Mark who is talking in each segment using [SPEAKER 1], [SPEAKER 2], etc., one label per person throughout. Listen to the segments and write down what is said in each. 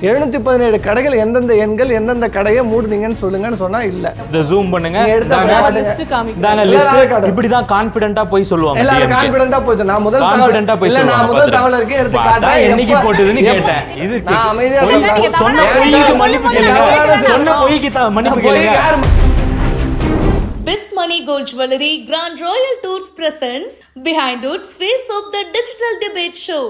[SPEAKER 1] 717 கடைகள் எந்தெந்த எண்கள் எந்தெந்த கடையை மூடுனீங்கன்னு சொல்லுங்கன்னு சொன்னா இல்ல.
[SPEAKER 2] இத ஜூம் பண்ணுங்க. இப்படிதான் கான்ஃபிடென்ட்டா போய் சொல்லுவாங்க.
[SPEAKER 1] எல்லாரும் கான்ஃபிடென்ட்டா போய் நான் முதல்
[SPEAKER 2] கான்ஃபிடென்ட்டா போய்
[SPEAKER 1] சொல்லுவாங்க. நான் முதல் தவளருக்கு எடுத்து காட்டேன்.
[SPEAKER 2] என்னைக்கு போட்டதுன்னு கேட்டேன். இது
[SPEAKER 1] நான் அமைதியா
[SPEAKER 2] சொன்ன பொய்க்கு மன்னிப்பு கேளுங்க. சொன்ன பொய்க்கு மன்னிப்பு கேளுங்க.
[SPEAKER 3] Best Money Gold Jewelry Grand Royal Tours presents Behind Woods Face of the Digital Debate Show.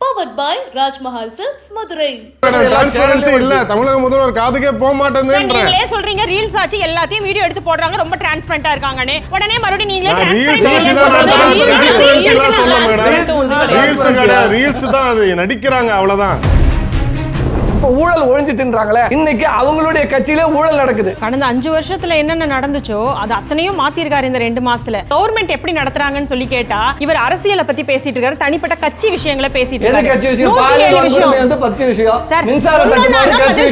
[SPEAKER 3] Powered by Raj Mahal Silks, Madurai.
[SPEAKER 4] Transparency இல்ல, தமிழக முதல்வர் காதுக்கே போக மாட்டேங்குதுன்றேன்.
[SPEAKER 5] நீங்களே சொல்றீங்க ரீல்ஸ் ஆச்சு எல்லாத்தையும் வீடியோ எடுத்து போடுறாங்க, ரொம்ப டிரான்ஸ்பரண்டா இருக்காங்கன்னு. உடனே மறுபடியும் நீங்களே
[SPEAKER 4] ரீல்ஸ் ஆச்சு தான் சொல்ல மேடம். ரீல்ஸ் தான் அது நடிக்கிறாங்க, அவ்வளவுதான்.
[SPEAKER 1] ஊழல் ஒழிஞ்சிட்டுன்றாங்களே, இன்னைக்கு அவங்களுடைய கட்சியில ஊழல் நடக்குது.
[SPEAKER 5] கடந்த 5 வருஷத்துல என்னென்ன நடந்துச்சோ அது அத்தனையும் மாத்திருக்காரு இந்த 2 மாசத்துல. கவர்மெண்ட் எப்படி நடத்துறாங்கன்னு சொல்லி கேட்டா இவர் அரசியலை பத்தி பேசிட்டு இருக்காரு, தனிப்பட்ட கட்சி விஷயங்களை பேசிட்டு இருக்காரு.
[SPEAKER 1] கட்சி விஷயம் பத்து விஷயம்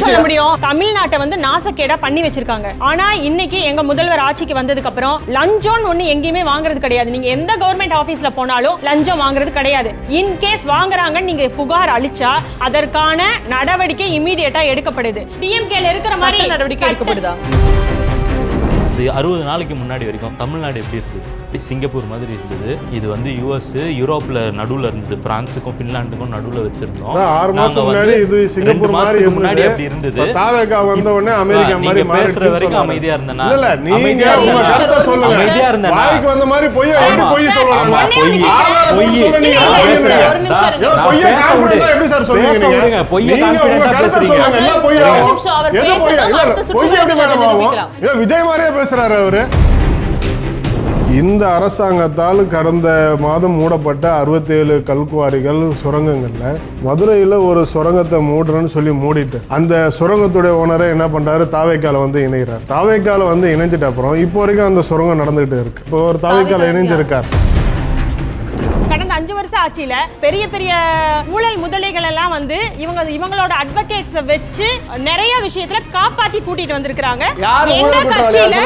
[SPEAKER 5] சொல்ல முடியும். தமிழ்நாட்டை வந்து நாசக்கேடா பண்ணி வச்சிருக்காங்க. ஆனா இன்னைக்கு எங்க முதல்வர் ஆட்சிக்கு வந்ததுக்கு அப்புறம் லஞ்சம் ஒண்ணு எங்கேயுமே வாங்குறது கிடையாது. நீங்க எந்த கவர்மெண்ட் ஆபீஸ்ல போனாலும் லஞ்சம் வாங்குறது கிடையாது. இன் கேஸ் வாங்குறாங்கன்னு நீங்க புகார் அளிச்சா அதற்கான நடவடிக்கை இமிடியேட்டா எடுக்கப்படுது. டிஎம்கேல இருக்கிற மாதிரி நடவடிக்கை எடுக்கப்படுதா?
[SPEAKER 2] 60 நாளைக்கு முன்னாடி வரைக்கும் தமிழ்நாடு எப்படி இருந்தது? சிங்கப்பூர் மாதிரி இருந்தது. இது வந்து யூஎஸ் யூரோப்ல நடுவுல இருந்தது, பிரான்ஸுக்கும் ஃபின்லாண்டுக்கும் நடுவுல வச்சிருந்தோம்.
[SPEAKER 4] 6 மாசம் முன்னாடி இது சிங்கப்பூர் மாதிரி
[SPEAKER 2] முன்னாடி அப்படி இருந்தது.
[SPEAKER 4] தாவேகா வந்த உடனே அமெரிக்கா மாதிரி
[SPEAKER 2] பேசுற வரைக்கும் அமைதியா இருந்தேனா?
[SPEAKER 4] இல்ல நீங்க உங்க கருத்தை சொல்லுங்க.
[SPEAKER 2] அமைதியா இருந்தேனா?
[SPEAKER 4] வாய்க்கு வந்த மாதிரி பொய் எப்படி பொய் சொல்லலாம்? பொய் சொல்றீங்க. பொய் கான்ஃபிடன்ட்டா எப்படி சார் சொல்றீங்க நீங்க?
[SPEAKER 2] பொய்
[SPEAKER 4] நீங்க உங்க கருத்தை சொல்லுங்க. எல்லாம் பொய் ஆகும். எது பொய்? பொய் எப்படி மேடம் ஆகும்? ஏ விஜய் மாதிரியே பேசுறாரு அவரு. இந்த அரசாங்கத்தால் கடந்த மாதம் மூடப்பட்ட 67 கல்குவாரிகள் சுரங்கங்கள்ல மதுரையில் ஒரு சுரங்கத்தை மூடுறேன்னு சொல்லி மூடிட்டு அந்த சுரங்கத்துடைய ஓனரை என்ன பண்றாரு, தாவேக்கால வந்து இணைகிறார். தாவேக்கால வந்து இணைஞ்சிட்ட அப்புறம் இப்போ வரைக்கும் அந்த சுரங்கம் நடந்துகிட்டு இருக்கு. இப்போ ஒரு தாவேக்கால இணைஞ்சிருக்கார்.
[SPEAKER 5] கடந்த 5 வருஷம் ஆட்சியில பெரிய பெரிய ஊழல் முதலைகள் எல்லாம் வந்து இவங்களோட அட்வொகேட்ஸ் வச்சு நிறைய விஷயத்துல காப்பாத்தி கூட்டிட்டு வந்திருக்காங்க. எங்க கட்சியில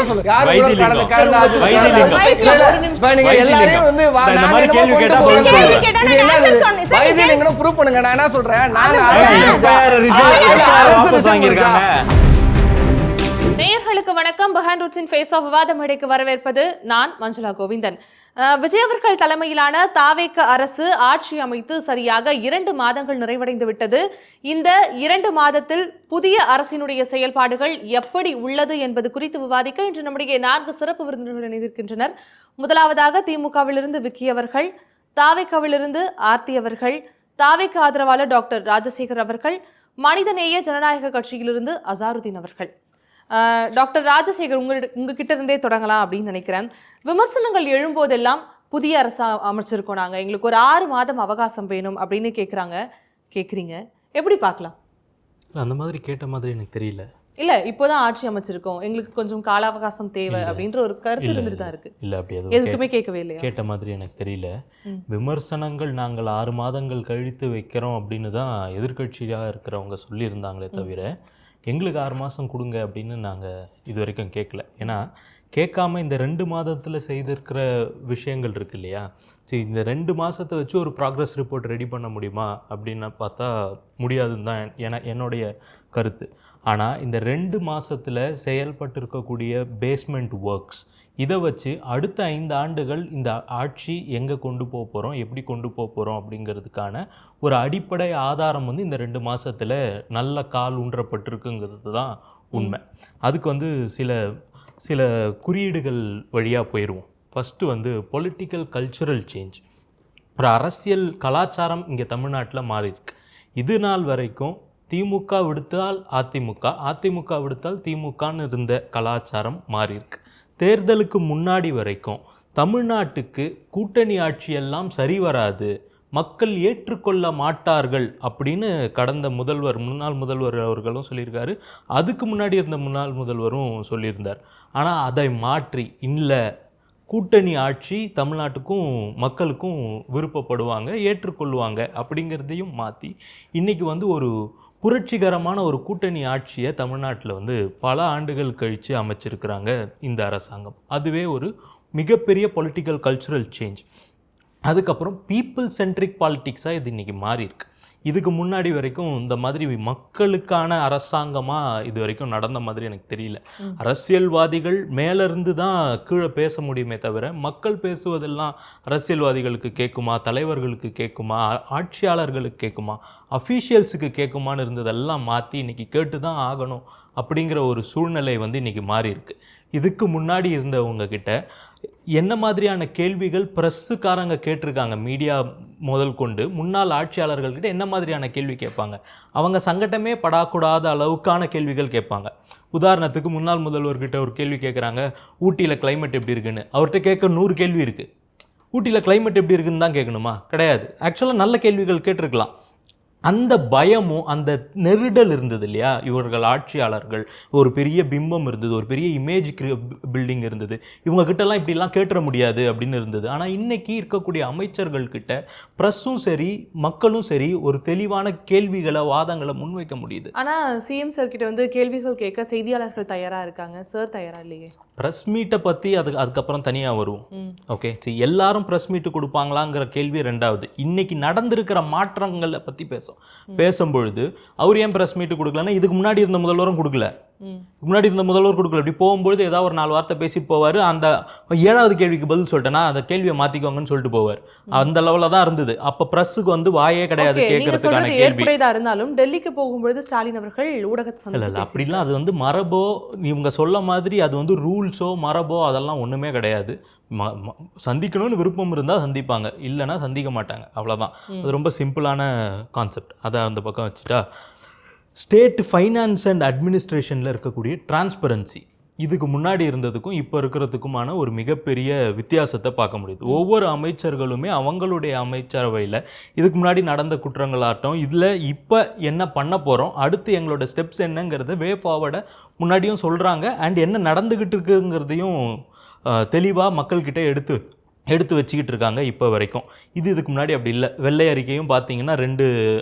[SPEAKER 1] ப்ரூவ் பண்ணுங்க. நான் என்ன சொல்றேன்,
[SPEAKER 3] நேயர்களுக்கு வணக்கம். பிஹைண்ட் ரூட்ஸின் ஃபேஸ் ஆஃப் விவாத மேடைக்கு வரவேற்பது நான் மஞ்சுளா கோவிந்தன். விஜய் அவர்கள் தலைமையிலான தாவேக அரசு ஆட்சி அமைத்து சரியாக 2 மாதங்கள் நிறைவடைந்து விட்டது. இந்த 2 மாதத்தில் புதிய அரசினுடைய செயல்பாடுகள் எப்படி உள்ளது என்பது குறித்து விவாதிக்க இன்று நம்முடைய 4 சிறப்பு விருந்தினர்கள் இணைந்திருக்கின்றனர். முதலாவதாக திமுகவிலிருந்து விக்கி அவர்கள், தாவேகாவிலிருந்து ஆர்த்தி அவர்கள், தாவேக ஆதரவாளர் டாக்டர் ராஜசேகர் அவர்கள், மனிதநேய ஜனநாயக கட்சியிலிருந்து அசாருதீன் அவர்கள். டாக்டர் ராஜசேகர், உங்ககிட்ட இருந்தே தொடங்கலாம் அப்படின்னு நினைக்கிறேன். விமர்சனங்கள் எழும்போதெல்லாம் புதிய அரசு அமைச்சிருக்கோம், நாங்கள் எங்களுக்கு ஒரு 6 மாதம் அவகாசம் வேணும் அப்படின்னு கேட்குறீங்க, எப்படி பார்க்கலாம்?
[SPEAKER 2] அந்த மாதிரி கேட்ட மாதிரி எனக்கு தெரியல.
[SPEAKER 3] இல்ல இப்போதான் ஆட்சி அமைச்சிருக்கோம், எங்களுக்கு கொஞ்சம் கால அவகாசம் தேவை அப்படின்ற ஒரு கருத்து இருந்துட்டு தான் இருக்கு.
[SPEAKER 2] இல்ல அப்படி
[SPEAKER 3] எதுக்குமே கேட்கவே இல்லையா?
[SPEAKER 2] கேட்ட மாதிரி எனக்கு தெரியல. விமர்சனங்கள் நாங்கள் 6 மாதங்கள் கழித்து வைக்கிறோம் அப்படின்னு தான் எதிர்கட்சியாக இருக்கிறவங்க சொல்லியிருந்தாங்களே தவிர எங்களுக்கு 6 மாதம் கொடுங்க அப்படின்னு நாங்கள் இது வரைக்கும் கேட்கல. ஏன்னா கேட்காம இந்த 2 மாதத்தில் செய்திருக்கிற விஷயங்கள் இருக்கு இல்லையா, சரி இந்த 2 மாதத்தை வச்சு ஒரு ப்ராக்ரஸ் ரிப்போர்ட் ரெடி பண்ண முடியுமா அப்படின்னு பார்த்தா முடியாதுன்னு தான் என்னுடைய கருத்து. ஆனால் இந்த 2 மாதத்தில் செயல்பட்டிருக்கக்கூடிய பேஸ்மெண்ட் ஒர்க்ஸ் இதை வச்சு அடுத்த 5 ஆண்டுகள் இந்த ஆட்சி எங்கே கொண்டு போக போகிறோம், எப்படி கொண்டு போக போகிறோம் அப்படிங்கிறதுக்கான ஒரு அடிப்படை ஆதாரம் வந்து இந்த 2 மாதத்தில் நல்ல கால் ஊன்றப்பட்டிருக்குங்கிறது தான் உண்மை. அதுக்கு வந்து சில குறியீடுகள் வழியாக போயிடுவோம். ஃபஸ்ட்டு வந்து பொலிட்டிக்கல் கல்ச்சுரல் சேஞ்ச், ஒரு அரசியல் கலாச்சாரம் இங்கே தமிழ்நாட்டில் மாறியிருக்கு. இது நாள் வரைக்கும் திமுக விடுத்தால் அதிமுக, அதிமுக விடுத்தால் திமுகன்னு இருந்த கலாச்சாரம் மாறியிருக்கு. தேர்தலுக்கு முன்னாடி வரைக்கும் தமிழ்நாட்டுக்கு கூட்டணி ஆட்சியெல்லாம் சரி வராது, மக்கள் ஏற்றுக்கொள்ள மாட்டார்கள் அப்படின்னு கடந்த முன்னாள் முதல்வர் அவர்களும் சொல்லியிருக்காரு, அதுக்கு முன்னாடி இருந்த முன்னாள் முதல்வரும் சொல்லியிருந்தார். ஆனால் அதை மாற்றி இல்லை, கூட்டணி ஆட்சி தமிழ்நாட்டுக்கும் மக்களுக்கும் விருப்பப்படுவாங்க, ஏற்றுக்கொள்வாங்க அப்படிங்கிறதையும் மாற்றி இன்றைக்கி வந்து ஒரு புரட்சிகரமான ஒரு கூட்டணி ஆட்சியை தமிழ்நாட்டில் வந்து பல ஆண்டுகள் கழித்து அமைச்சிருக்கிறாங்க இந்த அரசாங்கம். அதுவே ஒரு மிகப்பெரிய பொலிட்டிக்கல் கல்ச்சுரல் சேஞ்ச். அதுக்கப்புறம் பீப்புள் சென்ட்ரிக் பாலிட்டிக்ஸாக இது இன்றைக்கி மாறி இருக்கு. இதுக்கு முன்னாடி வரைக்கும் இந்த மாதிரி மக்களுக்கான அரசாங்கமாக இது வரைக்கும் நடந்த மாதிரி எனக்கு தெரியல. அரசியல்வாதிகள் மேலேருந்து தான் கீழே பேச முடியுமே தவிர மக்கள் பேசுவதெல்லாம் அரசியல்வாதிகளுக்கு கேட்குமா, தலைவர்களுக்கு கேட்குமா, ஆட்சியாளர்களுக்கு கேட்குமா, அஃபீஷியல்ஸுக்கு கேட்குமான்னு இருந்ததெல்லாம் மாற்றி இன்றைக்கி கேட்டு தான் ஆகணும் அப்படிங்கிற ஒரு சூழ்நிலை வந்து இன்றைக்கி மாறி இருக்கு. இதுக்கு முன்னாடி இருந்தவங்க கிட்ட என்ன மாதிரியான கேள்விகள் ப்ரெஸ்ஸுக்காரங்க கேட்டிருக்காங்க, மீடியா முதல் கொண்டு முன்னாள் ஆட்சியாளர்கள்கிட்ட என்ன மாதிரியான கேள்வி கேட்பாங்க, அவங்க சங்கட்டமே படக்கூடாத அளவுக்கான கேள்விகள் கேட்பாங்க. உதாரணத்துக்கு முன்னாள் முதல்வர்கிட்ட ஒரு கேள்வி கேட்குறாங்க, ஊட்டியில் கிளைமேட் எப்படி இருக்குன்னு. அவர்கிட்ட கேட்க 100 கேள்வி இருக்குது. ஊட்டியில் கிளைமேட் எப்படி இருக்குன்னு தான் கேட்கணுமா? கிடையாது. ஆக்சுவலாக நல்ல கேள்விகள் கேட்டிருக்கலாம். அந்த பயமும் அந்த நெருடல் இருந்தது இல்லையா, இவர்கள் ஆட்சியாளர்கள் ஒரு பெரிய பிம்பம் இருந்தது, ஒரு பெரிய இமேஜ் பில்டிங் இருந்தது, இவங்க கிட்டலாம் இப்படிலாம் கேட்டுற முடியாது அப்படின்னு இருந்தது. ஆனால் இன்னைக்கு இருக்கக்கூடிய அமைச்சர்கள் கிட்ட ப்ரெஸ்ஸும் சரி மக்களும் சரி ஒரு தெளிவான கேள்விகளை வாதங்களை முன்வைக்க முடியுது.
[SPEAKER 3] ஆனால் சிஎம் சார் கிட்ட வந்து கேள்விகள் கேட்க செய்தியாளர்கள் தயாராக இருக்காங்க, சார் தயாரா இல்லையே.
[SPEAKER 2] ப்ரெஸ் மீட்டை பற்றி அதுக்கப்புறம் தனியாக வருவோம். ஓகே, சரி, எல்லாரும் ப்ரெஸ் மீட்டு கொடுப்பாங்களாங்கிற கேள்வி ரெண்டாவது. இன்னைக்கு நடந்திருக்கிற மாற்றங்களை பற்றி பேசும்பொழுது அவர் ஏன் ப்ரெஸ் மீட்டு கொடுக்கலன்னா இதுக்கு முன்னாடி இருந்த முதல்வரும் கொடுக்கல, இப்படி போகும்பொழுது ஏதாவது ஒரு 4 வார்த்தை பேசிட்டு போவார். அந்த 7வது கேள்விக்கு பதில் சொல்லிட்டேன்னா அந்த கேள்வியை மாற்றிக்கோங்கன்னு சொல்லிட்டு போவார். அந்த லெவலில் தான் இருந்தது. அப்போ ப்ரெஸ்ஸுக்கு வந்து வாயே கிடையாது கேட்கறதுக்கான கேள்வி.
[SPEAKER 3] இருந்தாலும் டெல்லிக்கு போகும்பொழுது ஸ்டாலின் அவர்கள் ஊடகத்தை
[SPEAKER 2] இல்லை அப்படிலாம் அது வந்து மரபோ இவங்க சொல்ல மாதிரி அது வந்து ரூல்ஸோ மரபோ அதெல்லாம் ஒன்றுமே கிடையாது. சந்திக்கணும்னு விருப்பம் இருந்தால் சந்திப்பாங்க, இல்லைன்னா சந்திக்க மாட்டாங்க, அவ்வளோதான். அது ரொம்ப சிம்பிளான கான்செப்ட். அதை அந்த பக்கம் வச்சுட்டா, ஸ்டேட் ஃபைனான்ஸ் அண்ட் அட்மினிஸ்ட்ரேஷனில் இருக்கக்கூடிய டிரான்ஸ்பரன்சி இதுக்கு முன்னாடி இருந்ததுக்கும் இப்போ இருக்கிறதுக்குமான ஒரு மிகப்பெரிய வித்தியாசத்தை பார்க்க முடியுது. ஒவ்வொரு அமைச்சர்களுமே அவங்களுடைய அமைச்சரவையில் இதுக்கு முன்னாடி நடந்த குற்றங்களாட்டம், இதில் இப்போ என்ன பண்ண போகிறோம், அடுத்து எங்களோட ஸ்டெப்ஸ் என்னங்கிறத வே ஃபார்வர்டை முன்னாடியும் சொல்கிறாங்க. அண்ட் என்ன நடந்துக்கிட்டு இருக்குங்கிறதையும் தெளிவாக மக்கள்கிட்ட எடுத்து வச்சுக்கிட்டு இருக்காங்க இப்போ வரைக்கும். இதுக்கு முன்னாடி அப்படி இல்லை. வெள்ளை அறிக்கையும் பார்த்தீங்கன்னா 2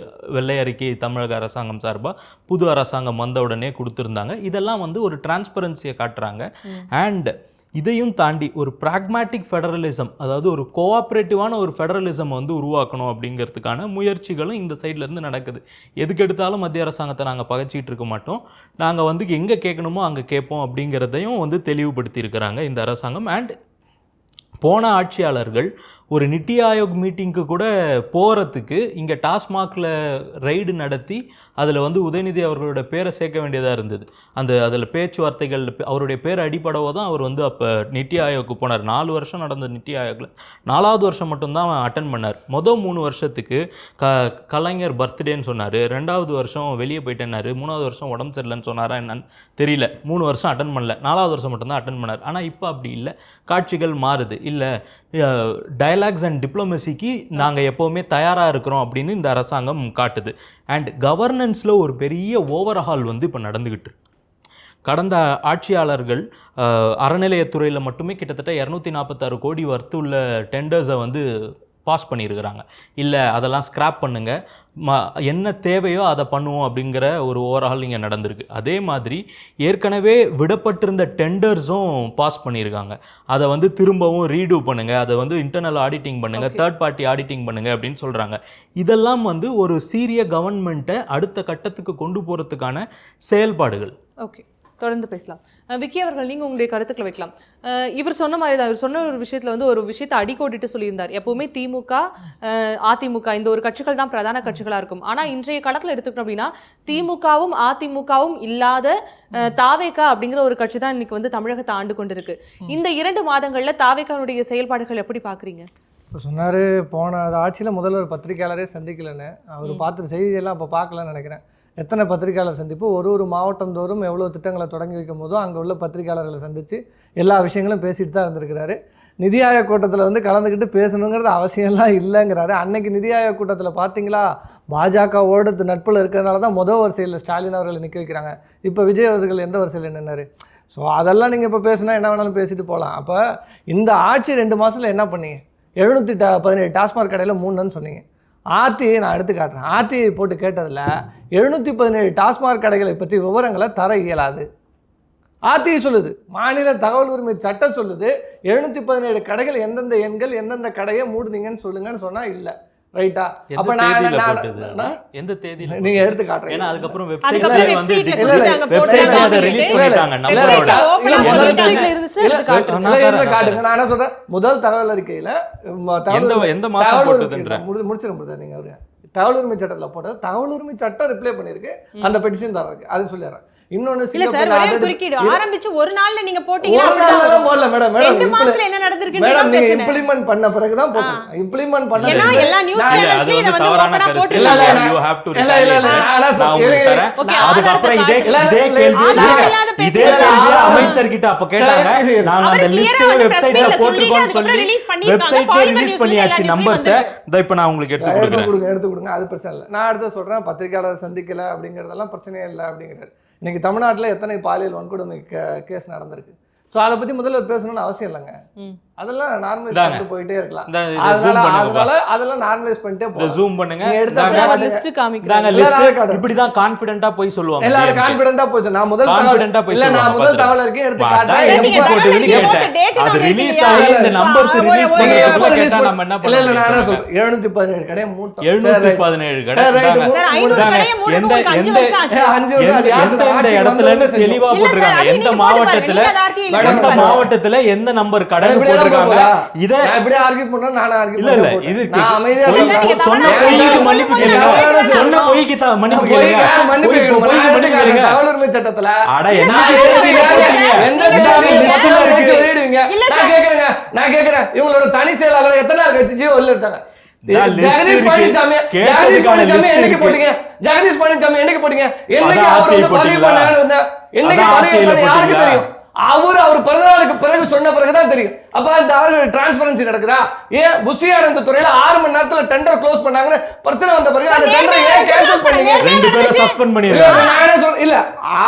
[SPEAKER 2] வெள்ளை அறிக்கை தமிழக அரசாங்கம் சார்பாக புது அரசாங்கம் வந்த உடனே கொடுத்துருந்தாங்க. இதெல்லாம் வந்து ஒரு டிரான்ஸ்பரன்சியை காட்டுறாங்க. அண்ட் இதையும் தாண்டி ஒரு பிராக்மேட்டிக் ஃபெடரலிசம், அதாவது ஒரு கோஆப்ரேட்டிவான ஒரு ஃபெடரலிசம் வந்து உருவாக்கணும் அப்படிங்கிறதுக்கான முயற்சிகளும் இந்த சைட்லேருந்து நடக்குது. எதுக்கு எடுத்தாலும் மத்திய அரசாங்கத்தை நாங்கள் பகைச்சிக்கிட்டு இருக்க மாட்டோம், நாங்கள் வந்து எங்கே கேட்கணுமோ அங்கே கேட்போம் அப்படிங்கிறதையும் வந்து தெளிவுபடுத்தி இருக்கிறாங்க இந்த அரசாங்கம். அண்ட் போன ஆட்சியாளர்கள் ஒரு நித்தி ஆயோக் மீட்டிங்க்கு கூட போகிறதுக்கு இங்கே டாஸ்மாகில் ரைடு நடத்தி அதில் வந்து உதயநிதி அவர்களோட பேரை சேர்க்க வேண்டியதாக இருந்தது. அதில் பேச்சுவார்த்தைகள் அவருடைய பேர் அடிப்படவோ தான் அவர் வந்து அப்போ நித்தி ஆயோக்கு போனார். 4 வருஷம் நடந்த நித்தி ஆயோக்கில் 4வது வருஷம் மட்டும்தான் அட்டன் பண்ணார். மொதல் 3 வருஷத்துக்கு கலைஞர் பர்த்டேன்னு சொன்னார், 2வது வருஷம் வெளியே போயிட்டேன்னாரு, 3வது வருஷம் உடம்பு சரியில்லைன்னு சொன்னாரா என்னன்னு தெரியல, 3 வருஷம் அட்டன் பண்ணல, 4வது வருஷம் மட்டும்தான் அட்டன் பண்ணார். ஆனால் இப்போ அப்படி இல்லை, காட்சிகள் மாறுது. இல்லை டயலாக்ஸ் அண்ட் டிப்ளமசிக்கு நாங்கள் எப்போவுமே தயாராக இருக்கிறோம் அப்படின்னு இந்த அரசாங்கம் காட்டுது. அண்ட் கவர்னன்ஸில் ஒரு பெரிய ஓவர்ஹால் வந்து இப்போ நடந்துக்கிட்டு இருக்கு. கடந்த ஆட்சியாளர்கள் அறநிலையத்துறையில் மட்டுமே கிட்டத்தட்ட 246 கோடி வர்த்து உள்ள டெண்டர்ஸை வந்து பாஸ் பண்ணியிருக்கிறாங்க. இல்லை அதெல்லாம் ஸ்க்ராப் பண்ணுங்கள், என்ன தேவையோ அதை பண்ணுவோம் அப்படிங்கிற ஒரு ஓவரால் இங்கே நடந்திருக்கு. அதே மாதிரி ஏற்கனவே விடப்பட்டிருந்த டெண்டர்ஸும் பாஸ் பண்ணியிருக்காங்க. அதை வந்து திரும்பவும் ரீடூ பண்ணுங்கள், அதை வந்து இன்டர்னல் ஆடிட்டிங் பண்ணுங்கள், தேர்ட் பார்ட்டி ஆடிட்டிங் பண்ணுங்கள் அப்படின்னு சொல்கிறாங்க. இதெல்லாம் வந்து ஒரு சீரிய கவர்மெண்ட்டை அடுத்த கட்டத்துக்கு கொண்டு போகிறதுக்கான செயல்பாடுகள்.
[SPEAKER 3] ஓகே, தொடர்ந்து பேசலாம். விக்கி அவர்கள், நீங்கள் உங்களுடைய கருத்துக்களை வைக்கலாம். இவர் சொன்ன மாதிரி தான், இவர் சொன்ன ஒரு விஷயத்தில் வந்து ஒரு விஷயத்தை அடிக்கோடிட்டு சொல்லியிருந்தார். எப்போவுமே திமுக அதிமுக இந்த ஒரு கட்சிகள் தான் பிரதான கட்சிகளாக இருக்கும். ஆனால் இன்றைய காலத்தில் எடுத்துக்கணும் அப்படின்னா திமுகவும் அதிமுகவும் இல்லாத தாவேகா அப்படிங்கிற ஒரு கட்சி தான் இன்னைக்கு வந்து தமிழகத்தை ஆண்டு கொண்டு இருக்கு. இந்த 2 மாதங்களில் தாவேகாவுடைய செயல்பாடுகள் எப்படி பார்க்குறீங்க?
[SPEAKER 1] இப்போ சொன்னார், போன ஆட்சியில் முதல்வர் பத்திரிகையாளரே சந்திக்கலைன்னு. அவர் பார்த்துட்டு செய்தியெல்லாம் அப்போ பார்க்கலன்னு நினைக்கிறேன். எத்தனை பத்திரிகையாளர் சந்திப்பு, ஒரு மாவட்டம் தோறும் எவ்வளோ திட்டங்களை தொடங்கி வைக்கும் போதும் அங்கே உள்ள பத்திரிகையாளர்களை சந்தித்து எல்லா விஷயங்களும் பேசிட்டு தான் இருந்திருக்கிறாரு. நிதி ஆயோக் கூட்டத்தில் வந்து கலந்துக்கிட்டு பேசணுங்கிறது அவசியம்லாம் இல்லைங்கிறாரு. அன்னைக்கு நிதி ஆயோக் கூட்டத்தில் பார்த்தீங்களா, பாஜகவோடு நட்பில் இருக்கிறதுனால தான் முதல் வரிசையில் ஸ்டாலின் அவர்களை நிற்க வைக்கிறாங்க. இப்போ விஜய் அவர்கள் எந்த வரிசையில் நின்னார்? ஸோ அதெல்லாம் நீங்கள் இப்போ பேசுனா என்ன வேணாலும் பேசிட்டு போகலாம். அப்போ இந்த ஆட்சி 2 மாதத்தில் என்ன பண்ணீங்க? 717 டாஸ்மாக் கடையில் 3ன்னு சொன்னீங்க. ஆர்டிஐ நான் எடுத்து காட்டுறேன். ஆர்டிஐ போட்டு கேட்டதில் 717 டாஸ்மாக் கடைகளை பற்றி விவரங்களை தர இயலாது. ஆர்டிஐ சொல்லுது, மாநில தகவல் உரிமை சட்டம் சொல்லுது 717 கடைகள் எந்தெந்த எண்கள் எந்தெந்த கடையை மூடுனீங்கன்னு சொல்லுங்கன்னு சொன்னால் இல்லை. ரைட்டா?
[SPEAKER 2] எந்த
[SPEAKER 1] அப்ப
[SPEAKER 2] தேதியில
[SPEAKER 1] நான்
[SPEAKER 2] போட்டது? எந்த தேதியில
[SPEAKER 1] நீங்க
[SPEAKER 2] போட்டது?
[SPEAKER 1] எடுத்து காட்டுறேன்.
[SPEAKER 2] ஏன்னா அதுக்கப்புறம்
[SPEAKER 5] அதுக்கப்புறம்
[SPEAKER 2] வெப்சைட்ல வந்து
[SPEAKER 5] website ல
[SPEAKER 1] இல்ல, இல்ல,
[SPEAKER 5] கொடுத்தாங்க,
[SPEAKER 2] வெப்சைட்ல
[SPEAKER 5] போட்டாங்க.
[SPEAKER 2] அதை ரிலீஸ் பண்ணிட்டாங்க நம்பரோட.
[SPEAKER 5] Website open
[SPEAKER 1] இல்ல,
[SPEAKER 5] ஆ
[SPEAKER 1] முதல்
[SPEAKER 5] சொல்லிட்டாங்க.
[SPEAKER 3] இருந்துச்சுன்னா எடுத்து காட்டுங்க.
[SPEAKER 1] இல்ல, இருந்து காட்டுங்க. நான் என்ன சொல்றேன், முதல் தகவல் அறிக்கையில
[SPEAKER 2] எந்த மாசம் போட்டதுன்ற?
[SPEAKER 1] முடிச்சிடும் brother, நீங்க அவரு தகவல் உரிமை சட்டத்துல போட்டது. தகவல் உரிமை சட்டம் ரிப்ளை பண்ணிருக்கு, அந்த பெட்டிஷன் தான் இருக்கு, அது சொல்லிடுறேன். இன்னொன்னு
[SPEAKER 5] இல்ல சார், ஒரே ஒரு குறுக்கீடு. ஆரம்பிச்சு ஒரு நாள்ல நீங்க
[SPEAKER 1] ஒரு
[SPEAKER 5] போட்டீங்கன்னா
[SPEAKER 1] நாள்லாம் போடல மேடம்.
[SPEAKER 5] 2 மாசத்துல என்ன நடந்திருக்குன்னு
[SPEAKER 1] மேடம், நீங்க
[SPEAKER 5] பிரச்சனை.
[SPEAKER 1] இம்ப்ளிமெண்ட் பண்ண பிறகு தான் போடுங்க. இம்ப்ளிமெண்ட் பண்ண
[SPEAKER 5] ஏன்னா எல்லா நியூஸ்
[SPEAKER 2] இல்ல, அது
[SPEAKER 5] சேனல்ஸ்லயும் இத
[SPEAKER 2] வந்து
[SPEAKER 5] வந்து
[SPEAKER 2] தவறான
[SPEAKER 5] ஓபனா
[SPEAKER 2] கருத்து.
[SPEAKER 5] போட்டுருக்காங்க.
[SPEAKER 1] இல்ல,
[SPEAKER 2] You have to
[SPEAKER 1] இல்ல, இல்ல, இல்ல,
[SPEAKER 2] retaliate.
[SPEAKER 1] நான்
[SPEAKER 2] நான்
[SPEAKER 1] சொல்றேன்.
[SPEAKER 2] உங்களுக்கு தரேன்.
[SPEAKER 3] Okay,
[SPEAKER 2] அதுக்கப்புறம் இதே
[SPEAKER 1] இல்ல, இல்ல,
[SPEAKER 2] கேள்வி
[SPEAKER 5] ஆதாரம் இல்லாத பேச்சு.
[SPEAKER 2] இதே கேள்வி
[SPEAKER 1] ஆதாரம்
[SPEAKER 2] அமைச்சர்கிட்ட அப்ப கேட்டாங்க.
[SPEAKER 1] சரி,
[SPEAKER 2] நாங்க
[SPEAKER 5] அவர்
[SPEAKER 2] அந்த
[SPEAKER 5] clear
[SPEAKER 2] லிஸ்ட்
[SPEAKER 5] ஆ வந்து press
[SPEAKER 2] வெப்சைட்ல
[SPEAKER 5] meetல
[SPEAKER 2] போட்டுருக்கோம்னு
[SPEAKER 5] சொல்லிட்டு
[SPEAKER 2] சொல்லி
[SPEAKER 5] release பண்ணிருக்காங்க.
[SPEAKER 2] வெப்சைட்ல
[SPEAKER 5] Parliament
[SPEAKER 2] ரிலீஸ்
[SPEAKER 5] newsல
[SPEAKER 2] பண்ணியாச்சு
[SPEAKER 5] எல்லா
[SPEAKER 2] நம்பர்ஸ்.
[SPEAKER 5] newsலயும்
[SPEAKER 2] இத இப்ப நான் உங்களுக்கு எடுத்து கொடுக்குறேன்.
[SPEAKER 1] எடுத்து கொடுங்க, அது பிரச்சனை இல்லை. நான் அடுத்து சொல்றேன், பத்திரிகையாளர் சந்திக்கல அப்படிங்கறதெல்லாம் பிரச்சனையே இல்லை அப்படிங்கிறாரு. இன்னைக்கு தமிழ்நாட்டுல எத்தனை பாலியல் வன்கொடுமை கேஸ் நடந்திருக்கு. ஸோ அதை பத்தி முதல்ல பேசணும்னு அவசியம் இல்லைங்க. அதெல்லாம் நார்மலைஸ் பண்ணிட்டு போயிட்டே இருக்கலாம்.
[SPEAKER 2] இந்த zoom பண்ணுங்க.
[SPEAKER 1] அதெல்லாம் நார்மலைஸ் பண்ணிட்டே
[SPEAKER 2] இத
[SPEAKER 1] போகலாம்.
[SPEAKER 2] ஜூம் பண்ணுங்க.
[SPEAKER 1] நீங்க எடுத்த
[SPEAKER 2] நாங்க
[SPEAKER 1] காட்டுங்க.
[SPEAKER 3] லிஸ்ட்
[SPEAKER 2] நாங்க
[SPEAKER 3] காமிக்கிறாங்க.
[SPEAKER 2] லிஸ்ட்
[SPEAKER 1] எல்லாரும்
[SPEAKER 2] இப்படி தான் கான்ஃபிடென்ட்டா போய் சொல்லுவாங்க.
[SPEAKER 1] எல்லாரும் கான்ஃபிடென்ட்டா போச்சு. நான் முதல்
[SPEAKER 2] Confident ஆ போய்
[SPEAKER 1] இல்ல, நான்
[SPEAKER 2] சொல்லுவாங்க,
[SPEAKER 1] முதல்
[SPEAKER 2] பாத்துட்டு.
[SPEAKER 1] தகவல் இருக்கேன் எடுத்து
[SPEAKER 2] அதான்
[SPEAKER 1] காட்டுறேன்.
[SPEAKER 2] எப்படி
[SPEAKER 5] நீங்க
[SPEAKER 2] போட்டதுன்னு
[SPEAKER 5] தகவல்
[SPEAKER 2] கேட்டேன்.
[SPEAKER 5] date
[SPEAKER 2] அது
[SPEAKER 5] note
[SPEAKER 2] ரிலீஸ்
[SPEAKER 5] இல்லையா?
[SPEAKER 2] ஆகி இந்த நம்பர்ஸ்
[SPEAKER 5] ஒரு-
[SPEAKER 2] ரிலீஸ்
[SPEAKER 5] ஒரு-
[SPEAKER 1] நீங்க எப்ப
[SPEAKER 2] பண்ணதுக்குள்ள
[SPEAKER 1] release
[SPEAKER 2] கேட்டா நம்ம என்ன
[SPEAKER 1] இல்ல, இல்ல, நான் என்ன
[SPEAKER 2] பண்ண
[SPEAKER 1] சொல்றேன், 717 கடையை மூட்டோம்.
[SPEAKER 2] 717 கடை
[SPEAKER 1] சரி, right.
[SPEAKER 2] இந்தாங்க.
[SPEAKER 5] சார் 500
[SPEAKER 2] இந்தாங்க.
[SPEAKER 5] கடையை மூடுறதுக்கு
[SPEAKER 2] எந்த
[SPEAKER 5] உங்களுக்கு 5
[SPEAKER 2] எந்த
[SPEAKER 5] வருஷம் ஆச்சு.
[SPEAKER 1] 5 வருஷம் அது யாருக்கு
[SPEAKER 2] எந்த
[SPEAKER 1] ஆட்சி
[SPEAKER 2] இடத்துல
[SPEAKER 1] வந்தோடனே செஞ்சோம்.
[SPEAKER 2] தெளிவா
[SPEAKER 5] இல்ல
[SPEAKER 2] போட்டிருக்காங்க.
[SPEAKER 5] சார், அது
[SPEAKER 2] எந்த
[SPEAKER 5] நீங்க போட்டு பாருங்க.
[SPEAKER 2] மாவட்டத்துல
[SPEAKER 5] நீங்க அதை article
[SPEAKER 1] மேடம்,
[SPEAKER 2] எந்த
[SPEAKER 5] பாருங்க.
[SPEAKER 2] மாவட்டத்துல எந்த நம்பர் கடன்
[SPEAKER 1] நான் இப்படியே தான்
[SPEAKER 2] போட்டிருக்காங்க.
[SPEAKER 1] போகுதா?
[SPEAKER 2] இத
[SPEAKER 1] நான் இப்படியே argue பண்றேன், நானும் argue
[SPEAKER 2] இல்ல இல்ல
[SPEAKER 1] பண்ணி
[SPEAKER 2] இது
[SPEAKER 1] போட்டேன். நான் அமைதியா
[SPEAKER 2] பொய்
[SPEAKER 1] இருக்கேன்.
[SPEAKER 5] நீங்க
[SPEAKER 2] சொன்ன
[SPEAKER 5] தவறான
[SPEAKER 2] பொய்க்கு
[SPEAKER 5] சொல்லும்
[SPEAKER 2] மன்னிப்பு
[SPEAKER 5] போது
[SPEAKER 2] கேளுங்க.
[SPEAKER 5] நான்
[SPEAKER 2] சொன்ன பொய்க்கு தான் மன்னிப்பு கேளுங்க.
[SPEAKER 1] மன்னிப்பு
[SPEAKER 2] பொய்க்கு
[SPEAKER 1] கேட்கணும்.
[SPEAKER 2] மன்னிப்பு கேளுங்க.
[SPEAKER 1] தகவல் உரிமை சட்டத்துல
[SPEAKER 2] அட
[SPEAKER 1] நான்
[SPEAKER 2] என்ன
[SPEAKER 1] கேட்கிறேன்,
[SPEAKER 2] போட்டீங்க?
[SPEAKER 1] எந்த
[SPEAKER 5] நீங்க
[SPEAKER 1] விசாரணை
[SPEAKER 5] சொல்றீங்க.
[SPEAKER 1] லிஸ்ட்ல இருக்கு, எழுதுவீங்க.
[SPEAKER 5] இல்ல
[SPEAKER 1] நான் கேட்கிறேங்க, நான் கேட்கிறேன், இவங்களோட தனி செயலாளர் எத்தனை நாள் கழிச்சு ஜீவோ வெளில இருக்காங்க?
[SPEAKER 2] நான் list
[SPEAKER 1] ஜெகதீஷ்
[SPEAKER 2] இருக்கு.
[SPEAKER 1] பழனிசாமி,
[SPEAKER 2] கேட்டதுக்கான
[SPEAKER 1] ஜெகதீஷ் பழனிசாமி
[SPEAKER 2] list
[SPEAKER 1] என்னைக்கு
[SPEAKER 2] இருக்கு.
[SPEAKER 1] போட்டீங்க? ஜெகதீஷ் பழனிசாமி என்னைக்கு போட்டீங்க? என்னைக்கு
[SPEAKER 2] அதான்
[SPEAKER 1] அவர் வந்து
[SPEAKER 2] ஆட்சியை
[SPEAKER 1] பதிவு
[SPEAKER 2] போட்டீங்களா?
[SPEAKER 1] பண்ணாங்கன்னு என்னைக்கு
[SPEAKER 2] அதான்
[SPEAKER 1] பதிவு
[SPEAKER 2] ஆட்சியில
[SPEAKER 1] பண்ண யாருக்கு
[SPEAKER 2] போட்டீங்களா?
[SPEAKER 1] தெரியும்? அவர் பிறந்தநாளுக்கு பிறகு சொன்ன பிறகுதான் தெரியும். அப்ப அந்த டிரான்ஸ்பரன்சி நடக்குதா? ஏன் புஷியானந்த துறையில 6 மணி நேரத்துல டெண்டர் க்ளோஸ் பண்ணாங்கன்னு பிரச்சனை வந்த பிறகு அந்த டெண்டரை ஏன் கேன்சல் பண்ணீங்க?
[SPEAKER 2] ரெண்டு பேரும் சஸ்பெண்ட்
[SPEAKER 1] இல்ல,
[SPEAKER 2] பண்ணிருக்காங்க.
[SPEAKER 1] நான் என்ன சொல்றேன், இல்ல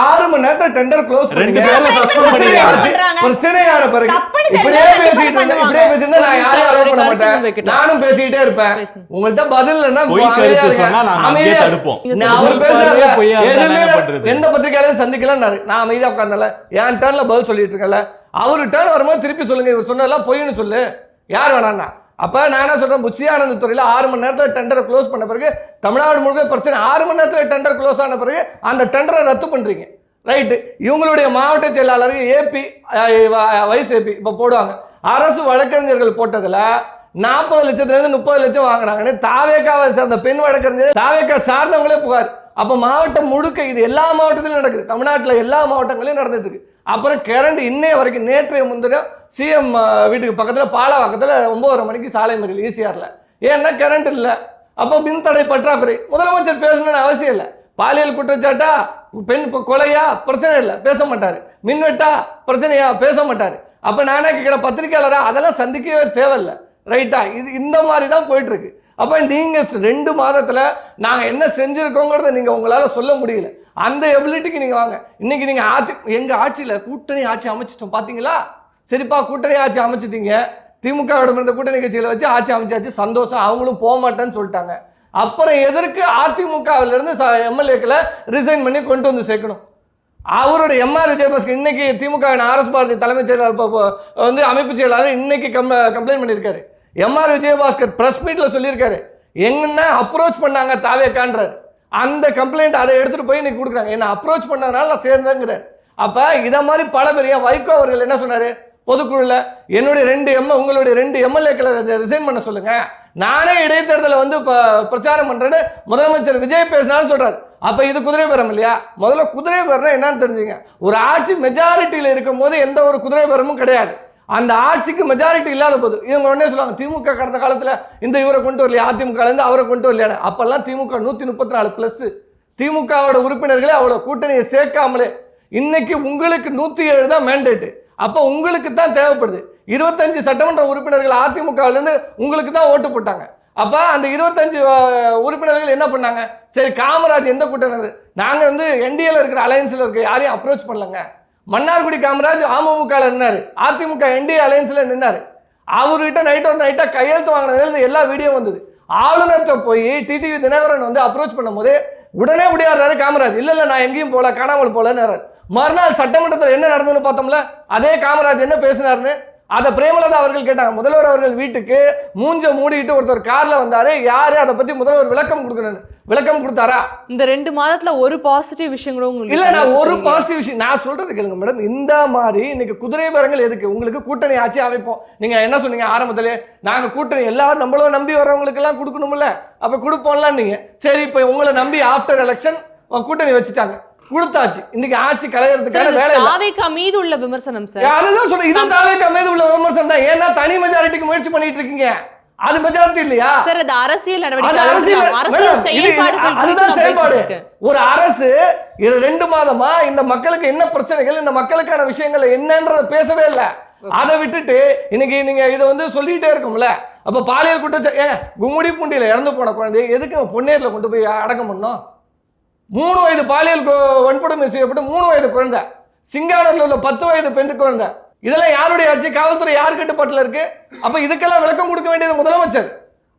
[SPEAKER 1] 6 மணி நேரத்துல டெண்டர் க்ளோஸ்
[SPEAKER 2] ரெண்டு
[SPEAKER 1] பண்ணீங்க.
[SPEAKER 2] பேரும் suspend பண்ணிருக்காங்க.
[SPEAKER 1] பிரச்சனையான பிறகு
[SPEAKER 5] தப்புன்னு
[SPEAKER 1] இப்படியே
[SPEAKER 5] தெரிஞ்சா
[SPEAKER 1] பேசிட்டு
[SPEAKER 5] கண்டிப்பா
[SPEAKER 1] இருந்தா,
[SPEAKER 5] பண்ணுவாங்க.
[SPEAKER 1] இப்படியே பேசிட்டு நான் யாரையும் அலோவ் பண்ண
[SPEAKER 3] கருத்து
[SPEAKER 1] மாட்டேன்.
[SPEAKER 3] வைக்கட்டும்.
[SPEAKER 1] நானும் பேசிக்கிட்டே இருப்பேன்.
[SPEAKER 3] பேசுங்க.
[SPEAKER 1] உங்கள்ட்ட பதில் இல்லைன்னா
[SPEAKER 2] பொய்
[SPEAKER 1] அமைதியா
[SPEAKER 2] கருத்து
[SPEAKER 1] இருங்க.
[SPEAKER 2] சொன்னா நாங்க
[SPEAKER 1] அமைதியா
[SPEAKER 2] அப்படியே
[SPEAKER 1] இருங்க.
[SPEAKER 2] தடுப்போம்.
[SPEAKER 1] நான் அவர் பேசுறாருல,
[SPEAKER 2] பொய்யா இருந்தா
[SPEAKER 1] எதுவுமே
[SPEAKER 2] என்ன பண்றது?
[SPEAKER 1] எந்த பத்திரிக்கையாளரும் சந்திக்கலன்னாரு. நான் அமைதியா உட்கார்ந்தல, என் டர்ன்ல பதில் சொல்லிட்டு இருக்கல. அவரு டர்ன் வரும்போது திருப்பி சொல்லுங்க, இவர் சொன்னதெல்லாம் பொய்ன்னு சொல்லு, யார் வேணான்னா. அப்ப நான் என்ன சொல்றேன், புஷியானந்த துறையில 6 மணி நேரத்துல டெண்டரை க்ளோஸ் பண்ண பிறகு தமிழ்நாடு முழுக்க பிரச்சனை. 6 மணி நேரத்துல டெண்டர் க்ளோஸ் ஆன பிறகு அந்த டெண்டரை ரத்து பண்றீங்க, ரைட்டு. இவங்களுடைய மாவட்ட செயலாளருக்கு ஏபி வைஸ் ஏபி இப்ப போடுவாங்க. அரசு வழக்கறிஞர்கள் போட்டதுல 40 லட்சத்துல இருந்து 30 லட்சம் வாங்கினாங்கன்னு தாவேக்காவை சேர்ந்த பெண் வழக்கறிஞர், தாவேக்கா சார்ந்தவங்களே புகார். அப்ப மாவட்டம் முழுக்க இது எல்லா மாவட்டத்திலும் நடக்குது, தமிழ்நாட்டில் எல்லா மாவட்டங்களையும் நடந்துட்டு இருக்கு. அப்புறம் கரண்ட் இன்னைய வரைக்கும் நேற்றைய முந்தினம் சிஎம் வீட்டுக்கு பக்கத்தில் பாலவாக்கத்தில் 9:30 மணிக்கு சாலை மறியல் ஈசிஆர்ல. ஏன்னா கரண்ட் இல்லை, அப்போ மின்தடை பற்றாக்குறை. முதலமைச்சர் பேசணும்னு அவசியம் இல்லை. பாலியல் குற்றச்சாட்டா, பெண் கொலையா, பிரச்சனை இல்லை, பேச மாட்டாரு. மின்வெட்டா, பிரச்சனையா, பேச மாட்டாரு. அப்ப நானே கேட்கிற பத்திரிகையாளரா, அதெல்லாம் சந்திக்கவே தேவையில்லை, ரைட்டா? இது இந்த மாதிரி தான் போயிட்டு இருக்கு. அப்ப நீங்க 2 மாதத்துல நாங்க என்ன செஞ்சிருக்கோங்கிறத நீங்க உங்களால சொல்ல முடியல. அந்த எபிலிட்டிக்கு நீங்க வாங்க. இன்னைக்கு நீங்க எங்க ஆட்சியில கூட்டணி ஆட்சி அமைச்சிட்டோம் பாத்தீங்களா? சரிப்பா, கூட்டணி ஆட்சி அமைச்சிட்டீங்க. திமுகவோட இருந்த கூட்டணி கட்சிகளை வச்சு ஆட்சி அமைச்சாச்சு, சந்தோஷம். அவங்களும் போக மாட்டேன்னு சொல்லிட்டாங்க. அப்புறம் எதற்கு அதிமுகவில இருந்து எம்எல்ஏக்களை ரிசைன் பண்ணி கொண்டு வந்து சேர்க்கணும்? அவருடைய எம்ஆர் விஜயபாஸ்கர் இன்னைக்கு திமுக RS பாரதி தலைமைச் செயலாளர் வந்து அமைப்பு செயலாளர் இன்னைக்கு கம்ப்ளைண்ட் பண்ணியிருக்காரு. எம்ஆர் விஜயபாஸ்கர் பிரஸ் மீட்ல சொல்லியிருக்காரு, என்ன அப்ரோச் பண்ணாங்க தாவேக்கான்றார். அந்த கம்ப்ளைண்ட் அதை எடுத்துட்டு போய் இன்னைக்கு கொடுக்குறாங்க. என்ன அப்ரோச் பண்ணதுனால நான் சேர்ந்தேங்கிறார். அப்ப இத மாதிரி பல பெரிய வைகோ அவர்கள் என்ன சொன்னாரு பொதுக்குழுல, என்னுடைய 2 உங்களுடைய 2 எம்எல்ஏக்களை ரிசைன் பண்ண சொல்லுங்க, நானே இடைத்தேர்தலை வந்து பிரச்சாரம் பண்றேன்னு முதலமைச்சர் விஜய் பேசினாலும் சொல்றாரு. அப்ப இது குதிரை பேரம் இல்லையா? முதல்ல குதிரை பேரம் என்னன்னு தெரிஞ்சுங்க. ஒரு ஆட்சி மெஜாரிட்டியில இருக்கும் போது எந்த ஒரு குதிரை பேரமும் கிடையாது. அந்த ஆட்சிக்கு மெஜாரிட்டி இல்லாத போது இவங்க உடனே சொல்லுவாங்க, திமுக கடந்த காலத்துல இந்த இவரை கொண்டு வரலையா, அதிமுக இருந்து அவரை கொண்டு வரலையா. அப்பெல்லாம் திமுக 134+. திமுகவோட உறுப்பினர்களே அவ்வளவு கூட்டணியை சேர்க்காமலே. இன்னைக்கு உங்களுக்கு 107 தான் மேண்டேட். அப்ப உங்களுக்கு தான் தேவைப்படுது. 25 சட்டமன்ற உறுப்பினர்கள் அதிமுகவில இருந்து உங்களுக்கு தான் ஓட்டு போட்டாங்க. அப்ப அந்த 25 உறுப்பினர்கள் என்ன பண்ணாங்க? சரி, காமராஜ் எந்த கூட்டணி, நாங்க வந்து என்டிஏல இருக்கிற அலையன்ஸ்ல இருக்க யாரையும் அப்ரோச் பண்ணலங்க. மன்னார்குடி காமராஜ் அமமுக நின்னாரு, அதிமுக என்டிஏ அலையன்ஸ்ல நின்னாரு. அவர்கிட்ட நைட்டா கையெழுத்து வாங்கினதுல எல்லா வீடியோ வந்தது. ஆளுநர்கிட்ட போய் டிடிவி தினகரன் வந்து அப்ரோச் பண்ணும்போது உடனே முடியாடுறாரு காமராஜ். இல்ல நான் எங்கேயும் போல, காணாமல் போலன்னு. மறுநாள் சட்டமன்றத்தில் என்ன நடந்ததுன்னு பார்த்தோம்ல, அதே காமராஜ் என்ன பேசினாருன்னு அதை பிரேமலதா அவர்கள் கேட்டாங்க. முதல்வர் அவர்கள் வீட்டுக்கு மூஞ்ச மூடிட்டு ஒருத்தர் கார்ல வந்தாரு, யாரு அதை பத்தி முதல்வர் விளக்கம் கொடுக்கணும், விளக்கம் கொடுத்தாரா?
[SPEAKER 3] இந்த 2 மாதத்துல ஒரு பாசிட்டிவ் விஷயம் கூட உங்களுக்கு
[SPEAKER 1] இல்ல, நான் ஒரு பாசிட்டிவ் விஷயம் நான் சொல்றது கேளுங்க மேடம். இந்த மாதிரி இன்னைக்கு குதிரை பேரங்கள் எதுக்கு? உங்களுக்கு கூட்டணி ஆட்சி அமைப்போம். நீங்க என்ன சொன்னீங்க ஆரம்பத்திலே? நாங்க கூட்டணி எல்லாரும் நம்மளும் நம்பி வர்றவங்களுக்கு எல்லாம் கொடுக்கணும்ல, அப்ப கொடுப்போம்ல நீங்க. சரி, இப்ப உங்களை நம்பி ஆஃப்டர் எலெக்ஷன் கூட்டணி வச்சுட்டாங்க, கொடுத்தாச்சு. இன்னைக்கு ஆட்சி கலையறதுக்கான வேலை இல்ல.
[SPEAKER 3] தாவேகா மீது உள்ள விமர்சனம் சார்.
[SPEAKER 1] அதுதான் சொல்றேன், இது தாவேகா மீது உள்ள விமர்சனம் தான். ஏன்னா தனி மெஜாரிட்டிக்கு முயற்சி பண்ணிட்டு இருக்கீங்க, அது மெஜாரிட்டி இல்லையா
[SPEAKER 3] சார்? அது அரசியல்
[SPEAKER 1] அது
[SPEAKER 3] நடவடிக்கை,
[SPEAKER 1] அதுதான் செயல்பாடு. ஒரு அரசு 2 மாதமா இந்த மக்களுக்கு என்ன பிரச்சனைகள், இந்த மக்களுக்கான விஷயங்கள் என்னன்றத பேசவே இல்லை. அதை விட்டுட்டு இன்னைக்கு நீங்க இதை வந்து சொல்லிட்டே இருக்கும்ல. அப்ப பாலியல் குற்றச்சாட்டு கும்முடி பூண்டியில இறந்து போன குழந்தை எதுக்கு பொன்னேர்ல கொண்டு போய் அடக்கம் பண்ணோம்? 3 வயது பாலியல் வன்கொடுமை செய்யப்பட்டு 3 வயது குழந்தை, சிங்கானூர்ல உள்ள 10 வயது பெண் குழந்தை. இதெல்லாம் யாருடைய ஆட்சி? காவல்துறை யார் கட்டுப்பாட்டுல இருக்கு? அப்ப இதுக்கெல்லாம் விளக்கம் கொடுக்க வேண்டியது முதலமைச்சர்.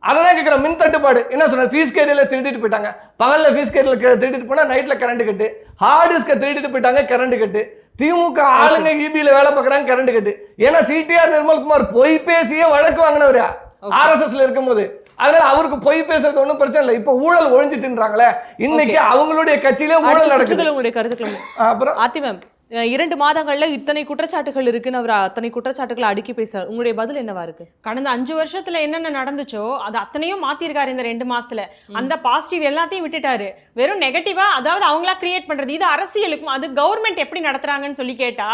[SPEAKER 1] அதான் கேட்கிறேன். மின் தட்டுப்பாடு என்ன சொன்ன? ஃபீஸ் கேரியர்ல திருடிட்டு போயிட்டாங்க. பகல்ல ஃபீஸ் கேரியர்ல திருடிட்டு போனா நைட்ல கரண்ட் கட்டு. ஹார்ட் டிஸ்க திருடிட்டு போயிட்டாங்க, கரண்ட் கட்டு. திமுக ஆளுங்க இபில வேலை பார்க்கறாங்க, கரண்ட் கட்டு. ஏன்னா சிடிஆர் நிர்மல்குமார் பொய் பேசியே வழக்கு வாங்கினவரு ஆர்எஸ்எஸ்ல இருக்கும்போது. அதனால அவருக்கு பொய் பேசுறது ஒன்றும் பிரச்சனை இல்லை. இப்ப ஊழல் ஒழிஞ்சிட்டுன்றாங்களே, இன்னைக்கு அவங்களுடைய கட்சியிலே ஊழல் நடக்குது.
[SPEAKER 3] உங்களுடைய கருத்துக்கள்
[SPEAKER 1] அப்புறம்
[SPEAKER 3] ஆத்தி மேம், 2 மாதங்கள்ல இத்தனை குற்றச்சாட்டுகள் இருக்குன்னு அவர் அத்தனை குற்றச்சாட்டுகளை அடுக்கி பேசுறாரு. உங்களுடைய பதில் என்னவா இருக்கு?
[SPEAKER 5] கடந்த 5 வருஷத்துல என்னென்ன நடந்துச்சோ அது அத்தனையும் மாத்திருக்காரு இந்த 2 மாசத்துல. அந்த பாசிட்டிவ் எல்லாத்தையும் விட்டுட்டாரு. வெறும் நெகட்டிவா, அதாவது அவங்களா கிரியேட் பண்றது. இது அரசியலுக்கும் அது கவர்மெண்ட் எப்படி நடத்துறாங்கன்னு சொல்லி கேட்டா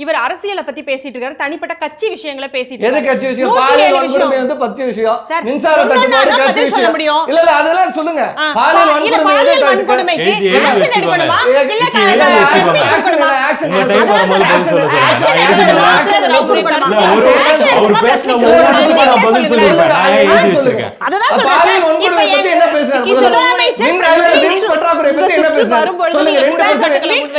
[SPEAKER 5] இவர் அரசியலை பத்தி பேசிட்டு இருக்காரு, தனிப்பட்ட கட்சி விஷயங்களை பேசிட்டு
[SPEAKER 1] எது கட்சி விஷயம்? பாலியல் வன்கொடுமை வந்து பச்சை விஷயம், மின்சார தட்டுப்பாடு கட்சி விஷயம். இல்ல இல்ல அதெல்லாம் சொல்லுங்க. பாலியல் வன்கொடுமைக்கு ஆக்ஷன் எடுக்கணுமா? இல்ல ஆக்ஷன்
[SPEAKER 2] உங்க டைம் வரும்போது பதில் சொல்ல சார். அவர் பேசின ஒவ்வொரு இடத்துக்கும் நான் பதில் சொல்லிருப்பேன். நான் எழுதி வச்சிருக்கேன்.
[SPEAKER 5] அதுதான்
[SPEAKER 1] பாலியல் வன்கொடுமை பத்தி என்ன பேசுறாங்க? மின் பற்றாக்குறை பத்தி என்ன பேசுறாங்க? சொல்லுங்க.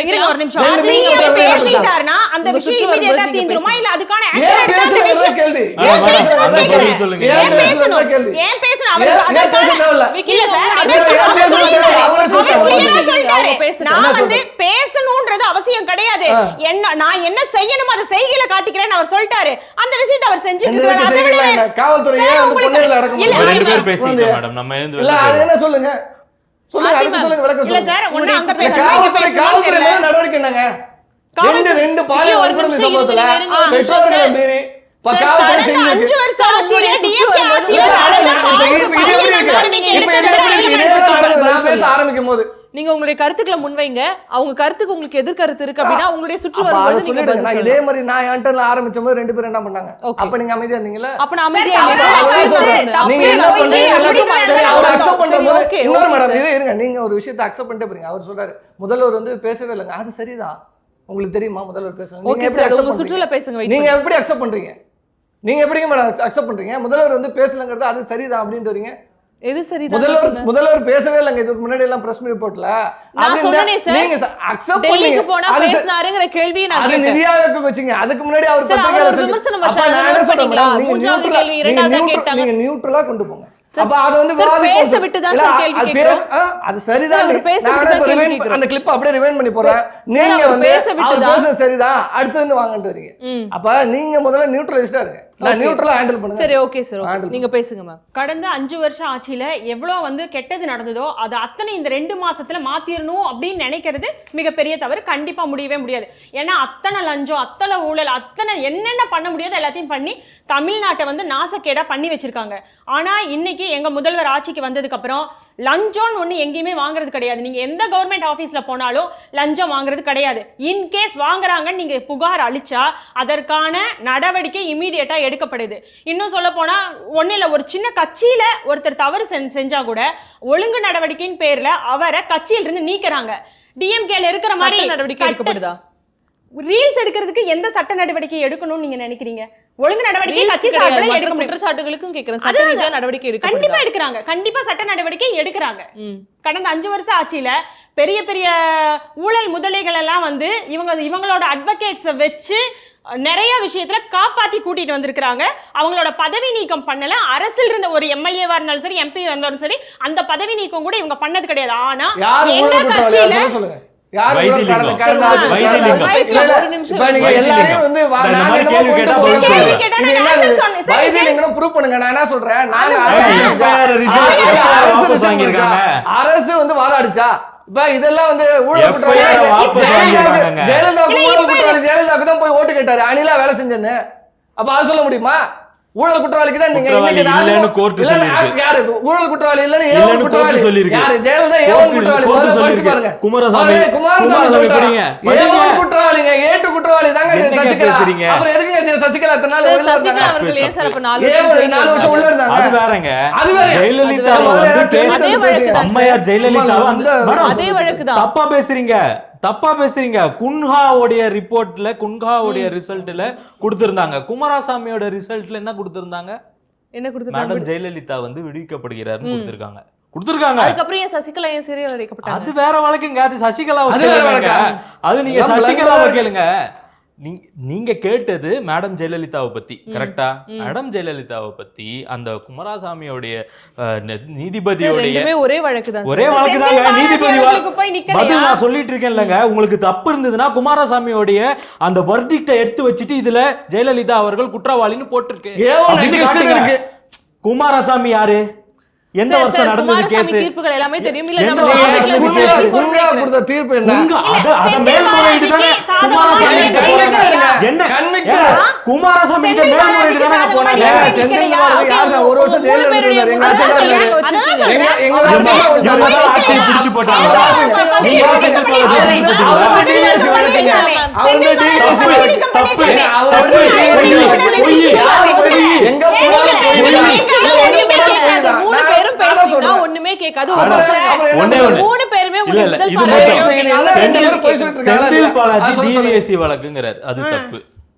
[SPEAKER 1] 2
[SPEAKER 5] ஒரு நிமிஷம். நீங்க பேசிட்டாருன்னா அந்த விஷயம் இமிடியேட்டா தீந்துருமா? இல்ல அதுக்கான ஆக்ஷன் எடுத்தா விஷயம்
[SPEAKER 1] கேள்வி.
[SPEAKER 2] பதில் சொல்லுங்க.
[SPEAKER 5] ஏன் பேசணும்? அவர் அதற்கான இல்ல சார், நான் வந்து பேசணும்ன்றது அவசியம் கிடையாது. என்ன நான் என்ன செய்யணும் அதை செய்கையில காட்டிக்கிறேன்னு அவர் சொல்லிட்டாரு. அந்த விஷயத்தை அவர் செஞ்சுட்டு இருக்காரு. அதை விட
[SPEAKER 1] காவல்துறை ஏன் பொன்னேர்ல அடக்கம் பண்ணல?
[SPEAKER 2] 2 பேர் பேசிங்க மேடம். நம்ம எழுந்து
[SPEAKER 1] இல்ல அது என்ன சொல்லுங்க? சொல்லுங்க, அதுக்கு சொல்லுங்க, விளக்கம்
[SPEAKER 5] இல்ல
[SPEAKER 1] சொல்லுங்க.
[SPEAKER 5] சார், ஒண்ணு அங்க
[SPEAKER 1] காவல்துறை மேல நடவடிக்கை என்னங்க? ரெண்டு பாலியல் வன்கொடுமை சம்பவத்துல பெற்றோர்களை மீறி காவல்துறை செஞ்சு
[SPEAKER 5] 5 வருஷம் ஆட்சியில டிஎம்கே ஆட்சியில
[SPEAKER 1] நான் பேச ஆரம்பிக்கும் போது
[SPEAKER 3] நீங்க உங்களுடைய கருத்துக்களை முன்வைங்க. அவங்க கருத்துக்கு உங்களுக்கு எதிர்கருத்து இருக்கு அப்படின்னா உங்களுடைய சுற்று வரும்போது நீங்க பதில்
[SPEAKER 1] நான்
[SPEAKER 3] சொல்லலாம்.
[SPEAKER 1] இதே மாதிரி நான் என்டர்ல ஆரம்பிச்ச போது 2 பேரும் என்ன பண்ணாங்க? அப்ப நீங்க அமைதியா இருந்தீங்களா?
[SPEAKER 3] அப்ப நான் அமைதியா
[SPEAKER 1] நீங்க என்ன பண்றீங்க? அவர் அக்செப்ட் பண்ணும்போது இன்னொரு மேடம் இருங்க, நீங்க ஒரு விஷயத்தை அக்செப்ட் பண்ணிட்டு போறீங்க. அவர் சொல்றாரு முதல்வர் வந்து பேசவே இல்லைங்க. அது சரிதான். உங்களுக்கு தெரியுமா முதல்வர் பேசணும்?
[SPEAKER 3] ஓகே சார், உங்க சுற்றுல பேசுங்க.
[SPEAKER 1] நீங்க எப்படி அக்செப்ட் பண்றீங்க? நீங்க எப்படிங்க மேடம் அக்செப்ட் பண்றீங்க? முதல்வர் வந்து பேசலங்கிறது அது சரிதான் அப்படின்ட்டு வரீங்க.
[SPEAKER 3] எது சரிதான்?
[SPEAKER 1] முதல்வர் பேசவே இல்லங்க. இதுக்கு முன்னாடி எல்லாம் பிரஸ் மீட் ரிப்போர்ட்ல
[SPEAKER 3] நான் சொன்னேனே சார்,
[SPEAKER 1] நீங்க அக்செப்ட்
[SPEAKER 3] டெல்லிக்கு
[SPEAKER 1] பண்ணீங்க.
[SPEAKER 3] போனா பேசினாருங்கற கேள்வியை நான்
[SPEAKER 1] கேட்டேன். அது நிதியாவுக்கு வச்சீங்க. அதுக்கு முன்னாடி அவர்
[SPEAKER 3] பத்திரிகையாளர் விமர்சனம் வச்சாரு. மூன்றாவது கேள்வி இரண்டாவதா கேட்டாங்க.
[SPEAKER 1] நீங்க நியூட்ரலா கொண்டு போங்க. அப்ப அது வந்து
[SPEAKER 3] பேச விட்டு தான் சார் கேள்வி கேக்குறோம்.
[SPEAKER 1] அது சரிதான். நான் அந்த கிளிப் அப்படியே ரிவைண்ட் பண்ணி போறேன். நீங்க வந்து அவர் பேச சரிதான் அடுத்து வாங்கன்னு வரீங்க. அப்ப நீங்க முதல்ல நியூட்ரலிஸ்டா இருங்க. நான் நியூட்ரலா ஹேண்டில் பண்ணுங்க.
[SPEAKER 3] சரி ஓகே சார், நீங்க பேசுங்க மேம்.
[SPEAKER 5] கடந்த 5 வருஷம் ஆட்சியில எவ்வளவு வந்து கெட்டது நடந்ததோ அது அத்தனை இந்த 2 மாசத்துல மாத்திரணும் அப்படின்னு நினைக்கிறது மிகப்பெரிய தவறு. கண்டிப்பா முடியவே முடியாது. ஏன்னா அத்தனை லஞ்சம், அத்தனை ஊழல், அத்தனை என்னென்ன பண்ண முடியாது எல்லாத்தையும் பண்ணி தமிழ்நாட்டை வந்து நாசக்கேடா பண்ணி வச்சிருக்காங்க. ஆனா இன்னைக்கு எங்க முதல்வர் ஆட்சிக்கு வந்ததுக்கு அப்புறம் லஞ்சம் ஒண்ணு எங்கேயுமே வாங்குறது கிடையாது. நீங்க எந்த கவர்மெண்ட் ஆபீஸ்ல போனாலும் லஞ்சம் வாங்குறது கிடையாது. இன்கேஸ் வாங்குறாங்கன்னு நீங்க புகார் அளிச்சா அதற்கான நடவடிக்கை இமீடியட்டா எடுக்கப்படுது. இன்னும் சொல்ல போனா ஒண்ணு இல்ல, ஒரு சின்ன கட்சியில ஒருத்தர் தவறு செஞ்சா கூட ஒழுங்கு நடவடிக்கையின் பேர்ல அவரை கட்சியில இருந்து நீக்கிறாங்க. டிஎம்கேல இருக்கிற மாதிரி
[SPEAKER 3] நடவடிக்கை எடுக்கப்படுதா?
[SPEAKER 5] ரீல்ஸ் எடுக்கிறதுக்கு எந்த சட்ட நடவடிக்கை எடுக்கணும்னு நீங்க நினைக்கிறீங்க? ஒழுங்கு நடவடிக்கை கட்சி சார்பில் எடுக்க முடியும்.
[SPEAKER 3] குற்றச்சாட்டுகளுக்கும் கேக்குறேன். சட்ட ரீதியா நடவடிக்கை எடுக்க
[SPEAKER 5] கண்டிப்பா எடுக்கறாங்க. கண்டிப்பா சட்ட நடவடிக்கை எடுக்கறாங்க. கடந்த 5 வருஷம் ஆட்சியில பெரிய பெரிய ஊழல் முதலைகள் எல்லாம் வந்து இவங்களோட அட்வொகேட்ஸை வச்சு நிறைய விஷயத்துல காப்பாத்தி கூட்டிட்டு வந்திருக்காங்க. அவங்களோட பதவி நீக்கம் பண்ணல. அரசில் இருந்த ஒரு எம்எல்ஏவா இருந்தாலும் சரி, எம்பி இருந்தாலும் சரி, அந்த பதவி நீக்கம் கூட இவங்க பண்ணது கிடையாது. ஆனா எங்க கட்சியில
[SPEAKER 1] யாரு
[SPEAKER 2] வைத்திலிங்கம்.
[SPEAKER 1] கடந்த ஆட்சி
[SPEAKER 2] வைத்திலிங்கம்.
[SPEAKER 1] இல்ல, இல்ல.
[SPEAKER 3] ஒரு நிமிஷம்
[SPEAKER 1] இப்ப நீங்க
[SPEAKER 2] வைத்திலிங்கம்.
[SPEAKER 1] எல்லாரையும் வந்து
[SPEAKER 2] இந்த
[SPEAKER 1] நாங்க
[SPEAKER 2] மாதிரி
[SPEAKER 1] என்னமோ
[SPEAKER 2] கேள்வி
[SPEAKER 1] கொண்டு
[SPEAKER 2] கேட்டா
[SPEAKER 1] போறோம்.
[SPEAKER 2] பதில்
[SPEAKER 5] கேள்வி கேட்டா
[SPEAKER 1] இது
[SPEAKER 5] நான்
[SPEAKER 1] என்னது?
[SPEAKER 5] answer சொன்னேன். சரி,
[SPEAKER 1] வைத்திலிங்கம் proof பண்ணுங்க. நான் என்ன சொல்றேன், நாங்க
[SPEAKER 5] அது
[SPEAKER 1] அரசு
[SPEAKER 2] FIR result
[SPEAKER 1] அரசு
[SPEAKER 2] FIR வாபஸ்
[SPEAKER 1] result
[SPEAKER 2] வாங்கியிருக்காங்க.
[SPEAKER 1] கொடுத்தா, அரசு வந்து வாதாடிச்சா? இப்ப இதெல்லாம் வந்து ஊழல்
[SPEAKER 2] FIR
[SPEAKER 1] குற்றவாளி.
[SPEAKER 2] வாபஸ் வாங்கியிருக்காங்க.
[SPEAKER 1] ஜெயலலிதாவுக்கு ஊழல் குற்றவாளி ஜெயலலிதாவுக்கு தான் போய் ஓட்டு கேட்டாரு, அணிலா வேலை செஞ்சேன்னு. அப்ப அது சொல்ல முடியுமா? ஊழல் குற்றவாளிக்கு தான் நீங்க
[SPEAKER 2] குற்றவாளி
[SPEAKER 1] இன்னைக்கு நாலு
[SPEAKER 2] இல்லைன்னு கோர்ட்
[SPEAKER 1] இல்ல,
[SPEAKER 2] சொல்லிருக்கு.
[SPEAKER 1] யாரு ஊழல் குற்றவாளி இல்லன்னு
[SPEAKER 2] இல்லைன்னு
[SPEAKER 1] ஏவல் குற்றவாளி
[SPEAKER 2] கோர்ட் சொல்லிருக்கு.
[SPEAKER 1] யாரு? ஜெயலலிதா ஏவல் குற்றவாளி.
[SPEAKER 2] கோர்ட்
[SPEAKER 1] முதல்ல படிச்சு
[SPEAKER 2] சொல்லிருக்கு.
[SPEAKER 1] பாருங்க.
[SPEAKER 2] குமாரசாமி
[SPEAKER 1] குமாரசாமி சொல்லிட்டாரு.
[SPEAKER 2] படிங்க.
[SPEAKER 1] ஏவல் குற்றவாளிங்க, ஏட்டு குற்றவாளி தாங்க
[SPEAKER 2] என்னங்க
[SPEAKER 1] சசிகலா.
[SPEAKER 2] பேசுறீங்க?
[SPEAKER 1] அப்புறம் எதுக்குங்க சசிகலா இத்தனை நாள்
[SPEAKER 3] சார்,
[SPEAKER 1] உள்ள
[SPEAKER 3] சசிகலா
[SPEAKER 1] இருந்தாங்க?
[SPEAKER 3] அவர்கள் ஏன் சார் அப்ப 4
[SPEAKER 1] ஏன் ஒரு
[SPEAKER 3] வருஷம்
[SPEAKER 1] 4 வருஷம் உள்ள இருந்தாங்க?
[SPEAKER 2] அது வேறங்க.
[SPEAKER 1] அது வேற.
[SPEAKER 2] ஜெயலலிதா
[SPEAKER 3] அது
[SPEAKER 2] வந்து
[SPEAKER 1] வேற.
[SPEAKER 2] கேஸ்
[SPEAKER 1] அதே
[SPEAKER 3] வழக்கு தான்.
[SPEAKER 2] அம்மையார் ஜெயலலிதா வந்து மேடம்,
[SPEAKER 3] அதே வழக்கு தான்.
[SPEAKER 2] தப்பா பேசுறீங்க, தப்பா பேசுறீங்க. குன்ஹாவுடைய ரிப்போர்ட்ல, குன்ஹாவுடைய ரிசல்ட்ல கொடுத்திருந்தாங்க. குமாரசாமியோட ரிசல்ட்ல என்ன கொடுத்திருந்தாங்க?
[SPEAKER 3] என்ன கொடுத்துருக்காங்க?
[SPEAKER 2] மேடம் ஜெயலலிதா வந்து விடுவிக்கப்படுகிறார்னு கொடுத்திருக்காங்க.
[SPEAKER 3] அதுக்கப்புறம் ஏன் சசிகலா ஏன் சிறையில் அடைக்கப்பட்டாங்க?
[SPEAKER 2] அது வேற வழக்குங்க. அது சசிகலாவை
[SPEAKER 1] அது வேற
[SPEAKER 2] கேளுங்க.
[SPEAKER 1] வழக்கா?
[SPEAKER 2] அது நீங்க
[SPEAKER 1] அதான்
[SPEAKER 2] சசிகலாவை கேளுங்க. நீங்க கேட்டது மேடம் ஜெயலலிதாவை பத்தி, கரெக்டா? மேடம் ஜெயலலிதாவை பத்தி அந்த குமாரசாமியோடைய நீதிபதியோடைய
[SPEAKER 3] ரெண்டுமே ஒரே வழக்கு தான்
[SPEAKER 2] ஒரே
[SPEAKER 3] சார்.
[SPEAKER 2] வழக்கு தாங்க.
[SPEAKER 5] செந்தில்
[SPEAKER 2] நீதிபதி
[SPEAKER 5] பாலாஜி அவர்களுக்கு போய் நிக்கலையா?
[SPEAKER 2] பதில் நான் சொல்லிட்டு இருக்கேன்லங்க. உங்களுக்கு தப்பு இருந்ததுன்னா குமாரசாமியோடைய அந்த வர்டிக்டை எடுத்து வச்சுட்டு இதுல ஜெயலலிதா அவர்கள் குற்றவாளின்னு போட்டிருக்கு.
[SPEAKER 1] ஏவல்
[SPEAKER 2] அப்படின்னு
[SPEAKER 1] against
[SPEAKER 2] காட்டுங்க.
[SPEAKER 1] இருக்கு.
[SPEAKER 2] குமாரசாமி யாரு? எந்த
[SPEAKER 3] சார்,
[SPEAKER 2] வருஷம்
[SPEAKER 3] சார்,
[SPEAKER 2] நடந்தது
[SPEAKER 3] குமாரசாமி
[SPEAKER 2] கேஸ்?
[SPEAKER 3] தீர்ப்புகள் எல்லாமே தெரியும். இல்ல
[SPEAKER 2] எந்த
[SPEAKER 3] நம்ம
[SPEAKER 2] வருஷம்
[SPEAKER 3] ஆணையத்துல
[SPEAKER 2] நடந்தது
[SPEAKER 3] இருந்து
[SPEAKER 2] கேஸ்?
[SPEAKER 3] கேள்வி
[SPEAKER 1] குன்ஹா
[SPEAKER 3] கேட்கிறேன்.
[SPEAKER 1] கொடுத்த தீர்ப்பு என்ன?
[SPEAKER 2] அத மேல்முறையீடு தானே குமாரசாமி கிட்ட போனாங்க. என்ன குமாரசாமி கிட்ட மேல்முறையீடு தானே போனாங்க.
[SPEAKER 1] செந்தில் பாலாஜி யார் சார்? ஒரு வருஷம் ஜெயில்ல இருந்தாரு. எங்க ஆட்சியில இருந்தாரு. எங்க
[SPEAKER 2] இவங்க தான் ஆட்சியை பிடிச்சு போட்டாங்க. நீங்க தான் செந்தில் பாலாஜியை பிடிச்சு போட்டீங்களா?
[SPEAKER 1] அவர் DSC வழக்குங்க. அவர் வந்து DSC வழக்கு.
[SPEAKER 2] தப்பு,
[SPEAKER 1] அவர்
[SPEAKER 2] தப்பு,
[SPEAKER 1] வந்து
[SPEAKER 2] பொய்,
[SPEAKER 1] யாரு பொய்? எங்க போனாலும் பொய் தான்.
[SPEAKER 3] மூணு பேரும் பேசுறீங்கன்னா ஒண்ணுமே கேட்காது. ஒரு
[SPEAKER 2] ஆனா,
[SPEAKER 3] நிமிஷம்.
[SPEAKER 2] ஒண்ணே ஒண்ணு.
[SPEAKER 3] மூணு பேருமே
[SPEAKER 2] இல்ல,
[SPEAKER 3] உங்களுக்கு
[SPEAKER 2] இல்ல,
[SPEAKER 3] முதல்
[SPEAKER 2] இது
[SPEAKER 3] பார்வை
[SPEAKER 2] மட்டும்.
[SPEAKER 3] கேட்கணும்.
[SPEAKER 2] செந்தில் பாலாஜி
[SPEAKER 1] சொல்லு, சொல்லு.
[SPEAKER 2] DVSC வழக்குங்கிறார். அது தப்பு.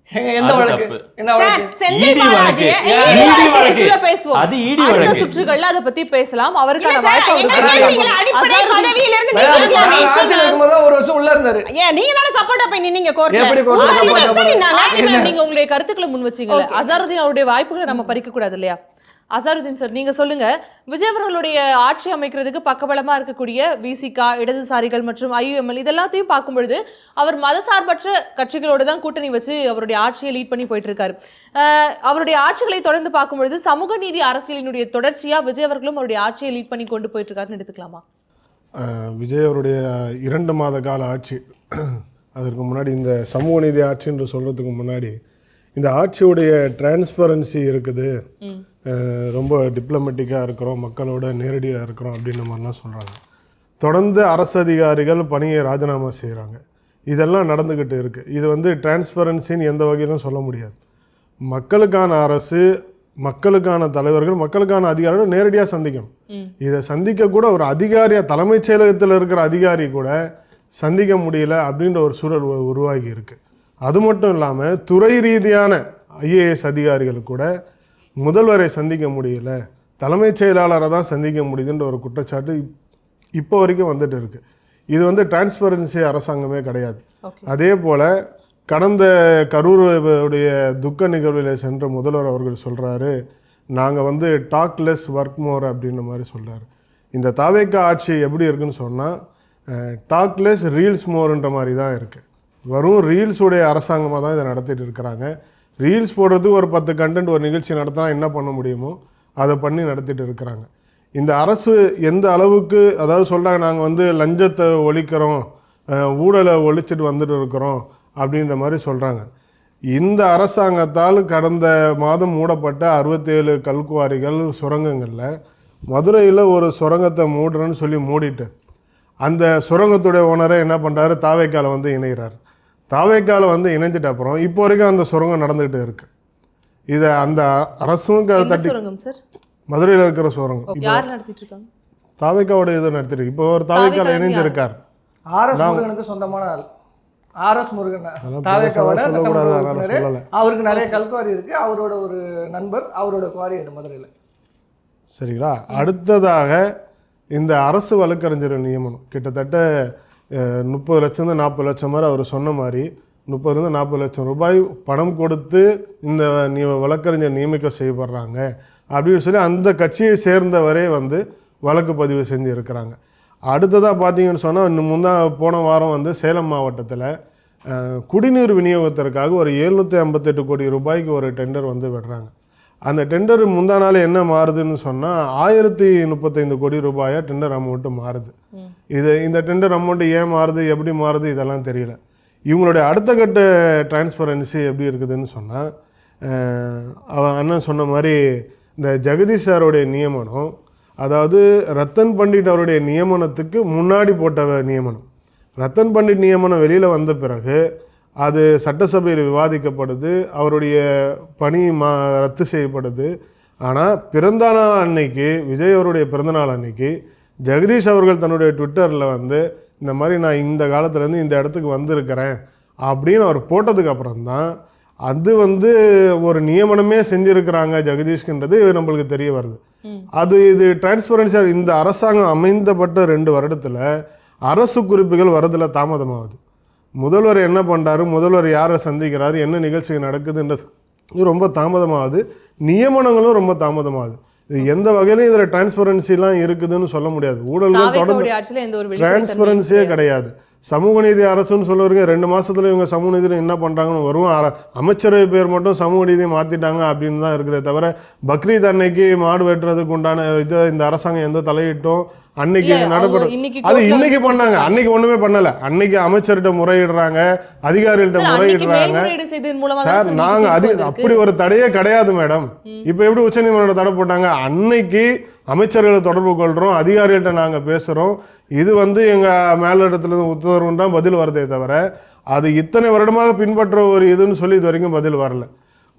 [SPEAKER 1] எந்த
[SPEAKER 2] அது
[SPEAKER 1] வழக்கு?
[SPEAKER 2] தப்பு.
[SPEAKER 1] என்ன வழக்கு?
[SPEAKER 5] செந்தில்
[SPEAKER 2] ED வழக்கு.
[SPEAKER 5] பாலாஜி
[SPEAKER 2] ED
[SPEAKER 3] அடுத்த
[SPEAKER 2] வழக்கு.
[SPEAKER 3] சுற்றுல பேசுவோம்.
[SPEAKER 2] அது ED
[SPEAKER 3] அடுத்த
[SPEAKER 2] வழக்கு.
[SPEAKER 3] சுற்றுகள்ல அதை பத்தி பேசலாம். அவருக்கான
[SPEAKER 5] இல்ல சார்,
[SPEAKER 3] வாய்ப்பு
[SPEAKER 5] என்ன
[SPEAKER 3] அவருக்கு
[SPEAKER 5] கேக்குறீங்களா?
[SPEAKER 3] கிடைக்கும்.
[SPEAKER 5] அடிப்படை
[SPEAKER 3] அசாருதீன்
[SPEAKER 5] பதவியிலிருந்து
[SPEAKER 1] நான்
[SPEAKER 5] நீக்கலாமே.
[SPEAKER 1] ஆட்சியில இருக்கும்போது தான் ஒரு வருஷம் உள்ள இருந்தாரு.
[SPEAKER 5] ஏன் நீங்க தானே சப்போர்ட்டா போய் நின்னீங்க கோர்ட்ல?
[SPEAKER 1] எப்படி court ல
[SPEAKER 5] உங்களுக்கு
[SPEAKER 1] support
[SPEAKER 5] கஷ்டம்
[SPEAKER 1] பண்ண?
[SPEAKER 5] நின்னாங்க.
[SPEAKER 3] ஆர்த்தி மேம், நீங்க உங்களுடைய கருத்துக்களை முன் வச்சீங்கல்ல, அசாருதீன் அவருடைய வாய்ப்புகளை நம்ம பறிக்க கூடாது இல்லையா? அசாருதீன் சார், நீங்க சொல்லுங்க. விஜய் அவர்களுடைய ஆட்சி அமைக்கிறதுக்கு பக்கபலமா இருக்கக்கூடிய விசிகா, இடதுசாரிகள் மற்றும் IUML இதெல்லாத்தையும் பார்க்கும் பொழுது அவர் மதசார்பற்ற கட்சிகளோடு தான் கூட்டணி வச்சு அவருடைய ஆட்சியை லீட் பண்ணி போயிட்டு இருக்காரு. அவருடைய ஆட்சிகளை தொடர்ந்து பார்க்கும் பொழுது சமூக நீதி அரசியலினுடைய தொடர்ச்சியா விஜய் அவர்களும் அவருடைய ஆட்சியை லீட் பண்ணி கொண்டு போயிட்டு இருக்காருன்னு எடுத்துக்கலாமா?
[SPEAKER 4] விஜய் அவருடைய 2 மாத கால ஆட்சி, அதற்கு முன்னாடி இந்த சமூக நீதி ஆட்சின்னு சொல்கிறதுக்கு முன்னாடி இந்த ஆட்சியுடைய டிரான்ஸ்பரன்சி இருக்குது, ரொம்ப டிப்ளமேட்டிக்காக இருக்கிறோம், மக்களோட நேரடியாக இருக்கிறோம் அப்படின்ற மாதிரிலாம் சொல்கிறாங்க. தொடர்ந்து அரசு அதிகாரிகள் பணியை ராஜினாமா செய்கிறாங்க. இதெல்லாம் நடந்துக்கிட்டு இருக்குது. இது வந்து டிரான்ஸ்பரன்சின்னு எந்த வகையிலும் சொல்ல முடியாது. மக்களுக்கான அரசு, மக்களுக்கான தலைவர்கள், மக்களுக்கான அதிகாரிகள் நேரடியாக சந்திக்கணும். இதை சந்திக்க கூட ஒரு அதிகாரியாக, தலைமைச் செயலகத்தில் இருக்கிற அதிகாரி கூட சந்திக்க முடியல அப்படின்ற ஒரு சூழல் உருவாகி இருக்கு. அது மட்டும் இல்லாமல் துறை ரீதியான IAS அதிகாரிகள் கூட முதல்வரை சந்திக்க முடியல, தலைமைச் செயலாளரை தான் சந்திக்க முடியுதுன்ற ஒரு குற்றச்சாட்டு இப்போ வரைக்கும் வந்துட்டு இருக்கு. இது வந்து டிரான்ஸ்பரன்சி அரசாங்கமே கிடையாது. அதே போல் கடந்த கரூருடைய துக்க நிகழ்வில் சென்ற முதல்வர் அவர்கள் சொல்கிறாரு, நாங்கள் வந்து டாக்லெஸ் ஒர்க் மோர் அப்படின்ற மாதிரி சொல்கிறாரு. இந்த தாவேக்கா ஆட்சி எப்படி இருக்குன்னு சொன்னால் டாக்லெஸ் ரீல்ஸ் மோர்ன்ற மாதிரி தான் இருக்குது. வெறும் ரீல்ஸுடைய அரசாங்கமாக தான் இதை நடத்திட்டு இருக்கிறாங்க. ரீல்ஸ் போடுறதுக்கு ஒரு 10 கண்டென்ட் ஒரு நிகழ்ச்சி நடத்தினா என்ன பண்ண முடியுமோ அதை பண்ணி நடத்திட்டு இருக்கிறாங்க. இந்த அரசு எந்த அளவுக்கு, அதாவது சொல்கிறாங்க நாங்கள் வந்து லஞ்சத்தை ஒழிக்கிறோம், ஊழலை ஒழிச்சிட்டு வந்துட்டு இருக்கிறோம் அப்படின்ற மாதிரி சொல்கிறாங்க. இந்த அரசாங்கத்தால் கடந்த மாதம் மூடப்பட்ட 67 கல்குவாரிகள் சுரங்கங்களில் மதுரையில் ஒரு சுரங்கத்தை மூடுறேன்னு சொல்லி மூடிட்டு அந்த சுரங்கத்துடைய ஓனரை என்ன பண்ணுறாரு, தாவேக்கால வந்து இணைகிறார். தாவேக்கால வந்து இணைஞ்சிட்ட அப்புறம் இப்போ வரைக்கும் அந்த சுரங்கம் நடந்துகிட்டு இருக்கு. இதை அந்த அரசும் தட்டி, மதுரையில் இருக்கிற சுரங்கம்
[SPEAKER 3] யார் நடத்திட்டு இருக்காங்க?
[SPEAKER 4] தாவேக்காவோட இதை நடத்திட்டு இப்போ ஒரு தாவேக்கால இணைஞ்சிருக்கார்.
[SPEAKER 1] RS முருகனுக்கு சொந்தமான ஆள். RS முருகன் தாவேக்காவோட சட்டமன்ற உறுப்பினர். அவருக்கு நிறைய கல்குவாரி இருக்கு. அவரோட ஒரு நண்பர், அவரோட குவாரி அது மதுரையில்.
[SPEAKER 4] சரிங்களா? அடுத்ததாக இந்த அரசு வழக்கறிஞர் நியமனம் கிட்டத்தட்ட 30 லட்சம் 40 லட்சம் மாதிரி அவர் சொன்ன மாதிரி 30 40 லட்சம் ரூபாய் பணம் கொடுத்து இந்த வழக்கறிஞர் நியமிக்க செய்யப்படுறாங்க அப்படின்னு சொல்லி அந்த கட்சியை சேர்ந்தவரே வந்து வழக்கு பதிவு செஞ்சு இருக்கிறாங்க. அடுத்ததாக பார்த்தீங்கன்னு சொன்னால் போன வாரம் வந்து சேலம் மாவட்டத்தில் குடிநீர் விநியோகத்திற்காக ஒரு 758 கோடி ரூபாய்க்கு ஒரு டெண்டர் வந்து விடுறாங்க. அந்த டெண்டர் முந்தா நாள் என்ன மாறுதுன்னு சொன்னால் 1035 கோடி ரூபாயாக டெண்டர் அமௌண்ட்டு மாறுது. இந்த டெண்டர் அமௌண்ட்டு ஏன் மாறுது, எப்படி மாறுது, இதெல்லாம் தெரியல. இவங்களுடைய அடுத்த கட்ட டிரான்ஸ்பரன்சி எப்படி இருக்குதுன்னு சொன்னால், அண்ணன் சொன்ன மாதிரி இந்த ஜெகதீஷ் சாருடைய நியமனம், அதாவது ரத்தன் பண்டிட் அவருடைய நியமனத்துக்கு முன்னாடி போட்ட நியமனம். ரத்தன் பண்டிட் நியமனம் வெளியில் வந்த பிறகு அது சட்டசபையில் விவாதிக்கப்படுது, அவருடைய பணி ரத்து செய்யப்படுது. ஆனால் பிறந்தநாள் அன்னைக்கு, விஜய் அவருடைய பிறந்தநாள் அன்னைக்கு ஜெகதீஷ் அவர்கள் தன்னுடைய ட்விட்டரில் வந்து இந்த மாதிரி நான் இந்த காலத்துலேருந்து இந்த இடத்துக்கு வந்திருக்கிறேன் அப்படின்னு அவர் போட்டதுக்கு அப்புறம்தான் அது வந்து ஒரு நியமனமே செஞ்சுருக்கிறாங்க ஜெகதீஷ்ன்றது நம்மளுக்கு தெரிய வருது. இது டிரான்ஸ்பரன்சியாக இந்த அரசாங்கம் அமைந்தப்பட்ட 2 வருடத்தில் அரசு குறிப்புகள் வரதில் தாமதமாகுது. முதல்வர் என்ன பண்ணுறாரு, முதல்வர் யாரை சந்திக்கிறாரு, என்ன நிகழ்ச்சி நடக்குதுன்றது ரொம்ப தாமதமாகுது. நியமனங்களும் ரொம்ப தாமதமாகுது. இது எந்த வகையிலும் இதில் டிரான்ஸ்பரன்சிலாம் இருக்குதுன்னு சொல்ல முடியாது. ஊழல்கள் தொடர்ந்து டிரான்ஸ்பரன்சியே கிடையாது. சமூக நீதி அரசுன்னு சொல்லுவாங்க. 2 மாதத்தில் இவங்க சமூக நீதியில் என்ன பண்ணுறாங்கன்னு வரும். அமைச்சரவை பேர் மட்டும் சமூக நீதியை மாற்றிட்டாங்க அப்படின்னு தான் இருக்குதே தவிர, பக்ரீத் அன்னைக்கு மாடு வெட்டுறதுக்கு உண்டான இந்த அரசாங்கம் எந்த தலையிட்டும் அன்னைக்கு நடைபெறும். அது இன்னைக்கு பண்ணாங்க, அன்னைக்கு ஒண்ணுமே பண்ணல. அன்னைக்கு அமைச்சர்கிட்ட முறையிடுறாங்க, அதிகாரிகள்ட்ட முறையிடுறாங்க. சார் நாங்க அப்படி ஒரு தடையே கிடையாது மேடம். இப்ப எப்படி உச்சநீதிமன்றம் தடை போட்டாங்க? அன்னைக்கு அமைச்சர்களை தொடர்பு கொள்றோம், அதிகாரிகள்ட்ட நாங்க பேசுறோம். இது வந்து எங்க மேலிடத்துல இருந்து உத்தரவுன்னு தான் பதில் வருதே தவிர, அது இத்தனை வருடமாக பின்பற்ற ஒரு இதுன்னு சொல்லி இது வரைக்கும் பதில் வரல.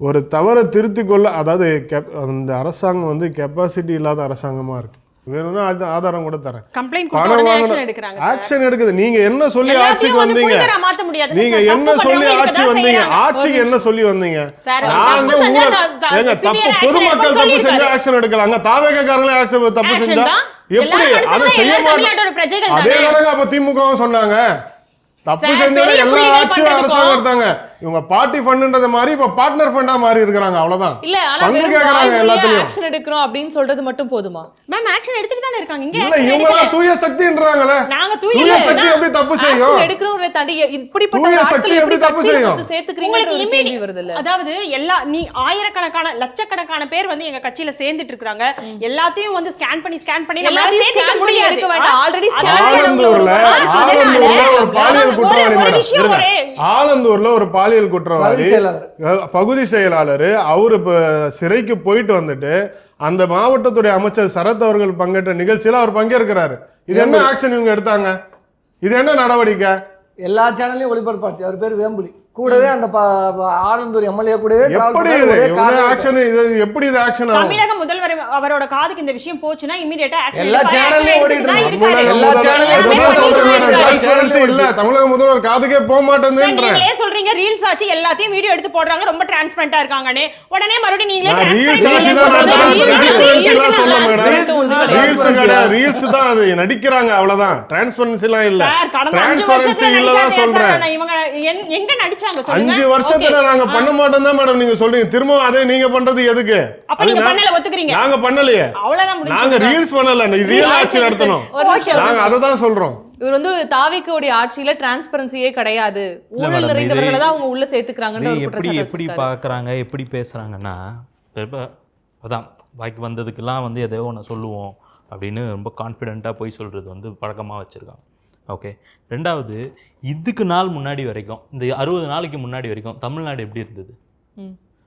[SPEAKER 4] ஒரு தவறை திருத்தி கொள்ள, அதாவது அந்த அரசாங்கம் வந்து கெப்பாசிட்டி இல்லாத அரசாங்கமா இருக்கு. வேணும்னா ஆதாரம் கூட தரேன். ஆக்ஷன் எடுக்குது. நீங்க என்ன சொல்லி ஆட்சிக்கு வந்தீங்க? நீங்க என்ன சொல்லி ஆட்சி வந்தீங்க? ஆட்சிக்கு என்ன சொல்லி வந்தீங்க? நாங்க எங்க தப்பு, பொதுமக்கள் தப்பு செஞ்சா ஆக்ஷன் எடுக்கலாங்க. தாவேகக்காரங்களே ஆக்ஷன் தப்பு செஞ்சா எப்படி அதை செய்ய மாட்டாங்க? அதே தானங்க அப்ப திமுகவும் சொன்னாங்க. தப்பு செஞ்சா எல்லா ஆட்சியும் அரசாங்கம் எடுத்தாங்க. இவங்க பார்ட்டி ஃபண்ட்ன்றத மாதிரி இப்ப பார்ட்னர் ஃபண்டா மாறி இருக்காங்க. அவ்வளவுதான்.
[SPEAKER 3] இல்ல ஆனா கேக்குறாங்க எல்லாத்தையும் ஆக்ஷன் எடுக்கறோம் அப்படினு சொல்றது மட்டும் போதுமா? மேம் ஆக்ஷன் எடுத்துட்டு தான இருக்காங்க. இங்க
[SPEAKER 4] இல்ல இவங்க தான் தூய சக்தின்றாங்கல. நாங்க தூய சக்தி எப்படி தப்பு செய்யும்?
[SPEAKER 3] ஆக்ஷன் எடுக்கறவங்க தாண்டி இப்படிப்பட்ட ஆட்கள் எப்படி தப்பு செய்யும்? சேர்த்துக்கிறீங்கன்ற ஒரு கேள்வி வருது இல்ல.
[SPEAKER 5] அதாவது நீ ஆயிரக்கணக்கான லட்சக்கணக்கான பேர் வந்து எங்க கட்சியில சேர்ந்துட்டு இருக்காங்க. எல்லாத்தையும் வந்து ஸ்கேன் பண்ணி நம்மளால சேர்த்துக்க முடியாது. இருக்க வேண்டாம். ஆல்ரெடி ஸ்கேன்
[SPEAKER 4] ஆலந்தூர்ல ஒரு பாலியல் குற்றவாளி மேடம். ஆலந்தூர்ல ஒரு பாலியல் குற்றவாளி பகுதி செயலாளர் அவரு சிறைக்கு போயிட்டு வந்துட்டு அந்த மாவட்டத்துடைய அமைச்சர் சரத் அவர்கள் பங்கேற்ற நிகழ்ச்சியில அவர் பங்கேற்கிறாரு. இது என்ன ஆக்ஷன் இவங்க எடுத்தாங்க? இது என்ன நடவடிக்கை?
[SPEAKER 1] எல்லா சேனல்லையும் ஒளிபரப்பாச்சு. அவர் பேர் வேம்புலி. கூடவே அந்த ஆலந்தூர் எம்எல்ஏ கூடவே
[SPEAKER 4] எப்படி இது ஆக்ஷன்? இது எப்படி இது ஆக்ஷன் ஆகும்?
[SPEAKER 5] தமிழக முதல்வர் அவரோட காதுக்கு இந்த விஷயம் போச்சுனா இமிடியேட்டா ஆக்ஷன்
[SPEAKER 1] எல்லா சேனல்லையும் ஓடிட்டு இருக்கு. எல்லா
[SPEAKER 4] சேனல்லையும் இல்ல, தமிழக முதல்வர் காதுக்கே போக மாட்டேங்குதுன்றீங்க.
[SPEAKER 5] நீங்களே சொல்றீங்க ரீல்ஸ் ஆச்சு எல்லாத்தையும் வீடியோ எடுத்து போடுறாங்க, ரொம்ப டிரான்ஸ்பரண்டா இருக்காங்கனே. உடனே மறுபடியும் நீங்களே
[SPEAKER 4] ரீல்ஸ் ஆச்சு தான் டிரான்ஸ்பரன்சிலாம் சொல்ல மேடம். ரீல்ஸ் கடை ரீல்ஸ் தான் அது நடிக்கிறாங்க, அவ்வளவுதான். டிரான்ஸ்பரன்சிலாம் இல்ல. டிரான்ஸ்பரன்சி இல்ல தான் சொல்றேன்.
[SPEAKER 5] இவங்க எங்க நடிச்சாங்க?
[SPEAKER 4] 5 வருஷத்துல நாங்க பண்ண மாட்டோம் தான் மேடம் நீங்க சொல்றீங்க. திரும்ப அதே நீங்க பண்றது எதுக்கு?
[SPEAKER 5] அப்ப நீங்க பண்ணல ஒத்துக்கிறீங்க?
[SPEAKER 4] நாங்க பண்ணலையே.
[SPEAKER 5] அவ்வளவுதான் முடிஞ்சு.
[SPEAKER 4] நாங்க ரீல்ஸ் பண்ணல, ரியல் ஆக்ஷன் நடத்தணும். நாங்க அத தான் சொல்றோம்.
[SPEAKER 3] இவர் வந்து தாவேக்கோட ஆட்சியில டிரான்ஸ்பரன்சியே கிடையாது, ஊழல் நிறைந்தவர்களை தான் அவங்க உள்ள சேர்த்துக்கிறாங்கன்ற ஒரு குற்றச்சாட்டு
[SPEAKER 2] எப்படி பாக்குறாங்க, எப்படி பேசுறாங்கன்னா, அதான் வாய்க்கு வந்ததுக்கெல்லாம் வந்து எதையோ ஒன்று சொல்லுவோம் அப்படின்னு ரொம்ப கான்ஃபிடென்ட்டாக போய் சொல்கிறது வந்து பழக்கமாக வச்சுருக்காங்க. ஓகே. 2வது, இதுக்கு நாள் முன்னாடி வரைக்கும், இந்த 60 நாளைக்கு முன்னாடி வரைக்கும் தமிழ்நாடு எப்படி இருந்தது?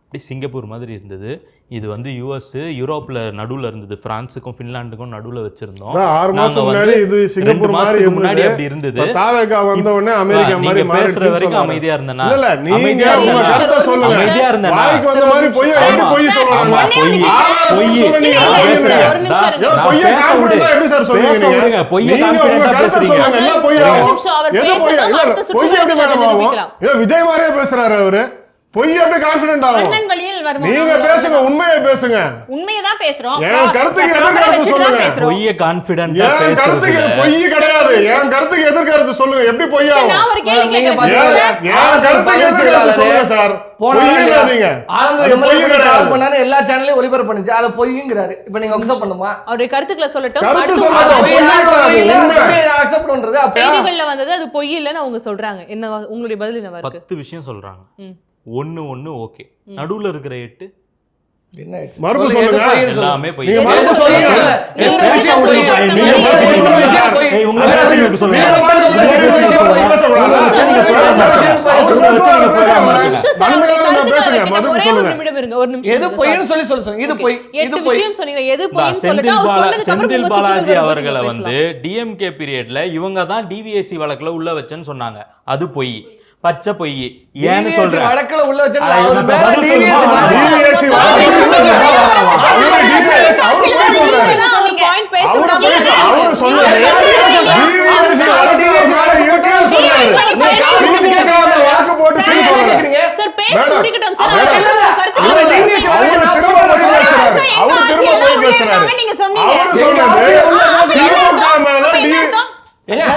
[SPEAKER 2] அப்படி சிங்கப்பூர் மாதிரி இருந்தது. இது வந்து யுஎஸ் யூரோப்ல நடுவில் இருந்தது, பிரான்ஸுக்கும் ஃபின்லாண்டுக்கும் நடுவில் வச்சிருந்தோம்.
[SPEAKER 4] 6 மாசம் முன்னாடி இது சிங்கப்பூர் மாதிரி
[SPEAKER 2] முன்னாடி அப்படி இருந்தது.
[SPEAKER 4] தாவேகா வந்த உடனே அமெரிக்கா மாதிரி
[SPEAKER 2] பேசுற வரைக்கும் அமைதியா இருந்தனா?
[SPEAKER 4] இல்ல நீங்க உங்க கருத்தை சொல்லுங்க.
[SPEAKER 2] அமைதியா இருந்தனா
[SPEAKER 4] வாய்க்கு வந்த மாதிரி பொய் எப்படி பொய் சொல்றாங்க? பொய் சொல்றீங்க. பொய்யை கான்ஃபிடன்ட்டா எப்படி சார் சொல்றீங்க நீங்க? நீங்க உங்க கருத்தை சொல்லுங்க. எல்லாம் பொய் ஆகும். எது பொய்? இல்ல பொய் எப்படி மேடம் ஆகும்? இல்ல விஜய் மாதிரியே பேசுறாரு அவரு. பொய் எப்படி கான்பிடென்ட் ஆகும்?
[SPEAKER 5] அண்ணன் வழியில் வருமா?
[SPEAKER 4] நீங்க பேசுங்க, உண்மையை பேசுங்க.
[SPEAKER 5] உண்மையை தான் பேசுறோம்.
[SPEAKER 4] என் கருத்துக்கு எதிர்கருத்து சொல்லுங்க.
[SPEAKER 2] பொய்ய கான்ஃபிடென்ட்டா
[SPEAKER 4] என் கருத்துக்கு
[SPEAKER 2] பேசுறது
[SPEAKER 4] பொய் கிடையாது. என் கருத்துக்கு எதிர்கருத்து சொல்லுங்க. எப்படி பொய்யாகும்?
[SPEAKER 5] நான் ஒரு கேள்வி
[SPEAKER 1] நீங்க
[SPEAKER 5] கேட்கிறேன்.
[SPEAKER 4] என் கருத்துக்கு எதிர்கருத்து சொல்லுங்க சார். பொய்யாதீங்க. அது பொய் கிடையாது.
[SPEAKER 1] எல்லா சேனலையும் ஒளிபரப்பு பண்ணுச்சு, அது பொய்ங்கிறாரு. இப்ப நீங்க அக்செப்ட் பண்ணுமா?
[SPEAKER 3] அவருடைய கருத்துக்களை சொல்லட்டும்.
[SPEAKER 4] கருத்து
[SPEAKER 3] அடுத்து
[SPEAKER 4] சொல்லுங்க.
[SPEAKER 1] அது பொய்யா
[SPEAKER 4] பொய்
[SPEAKER 1] இல்ல,
[SPEAKER 4] உண்மை.
[SPEAKER 1] அக்செப்ட் பண்றது அப்ப
[SPEAKER 3] செய்திகள்ல வந்தது அது பொய் இல்லைன்னு அவங்க சொல்றாங்க. என்ன உங்களுடைய பதில் என்னவா இருக்கு?
[SPEAKER 2] 10 விஷயம் சொல்றாங்க.
[SPEAKER 3] ம்.
[SPEAKER 2] ஒண்ணு ஓகே, நடுவுல இருக்கிற 8
[SPEAKER 1] என்ன
[SPEAKER 4] மறுப்பு சொல்லுங்க.
[SPEAKER 2] எல்லாமே பொய்.
[SPEAKER 4] நீங்க மறுப்பு சொல்லுங்க.
[SPEAKER 1] எந்த விஷயம் பொய்?
[SPEAKER 2] நீங்க
[SPEAKER 1] எந்த விஷயம் பொய்?
[SPEAKER 2] ஏய், உங்க பேசுறதுக்கு சொல்லுங்க.
[SPEAKER 4] நீங்க
[SPEAKER 1] எது பொய்ன்னு சொல்லி சொல்லுங்க. இது பொய், இது பொய்.
[SPEAKER 2] செந்தில் பாலாஜி அவர்களை வந்து டிஎம்கே பீரியட்ல இவங்க தான் டிவிஎஸ்சி வழக்குல உள்ள வச்சேன்னு சொன்னாங்க. அது பொய், பச்சை பொய். ஏன்னு சொல்றேன்,
[SPEAKER 1] வழக்குல உள்ள வச்சு
[SPEAKER 2] அட,
[SPEAKER 1] அவர்
[SPEAKER 2] இப்ப
[SPEAKER 1] மேல
[SPEAKER 2] பதில் சொல்லுமா?
[SPEAKER 4] டிவிஎஸ்சி வழக்கு போட்டு
[SPEAKER 5] நீங்க சொன்னீங்க.
[SPEAKER 4] அவரு சொன்னது திமுக மேல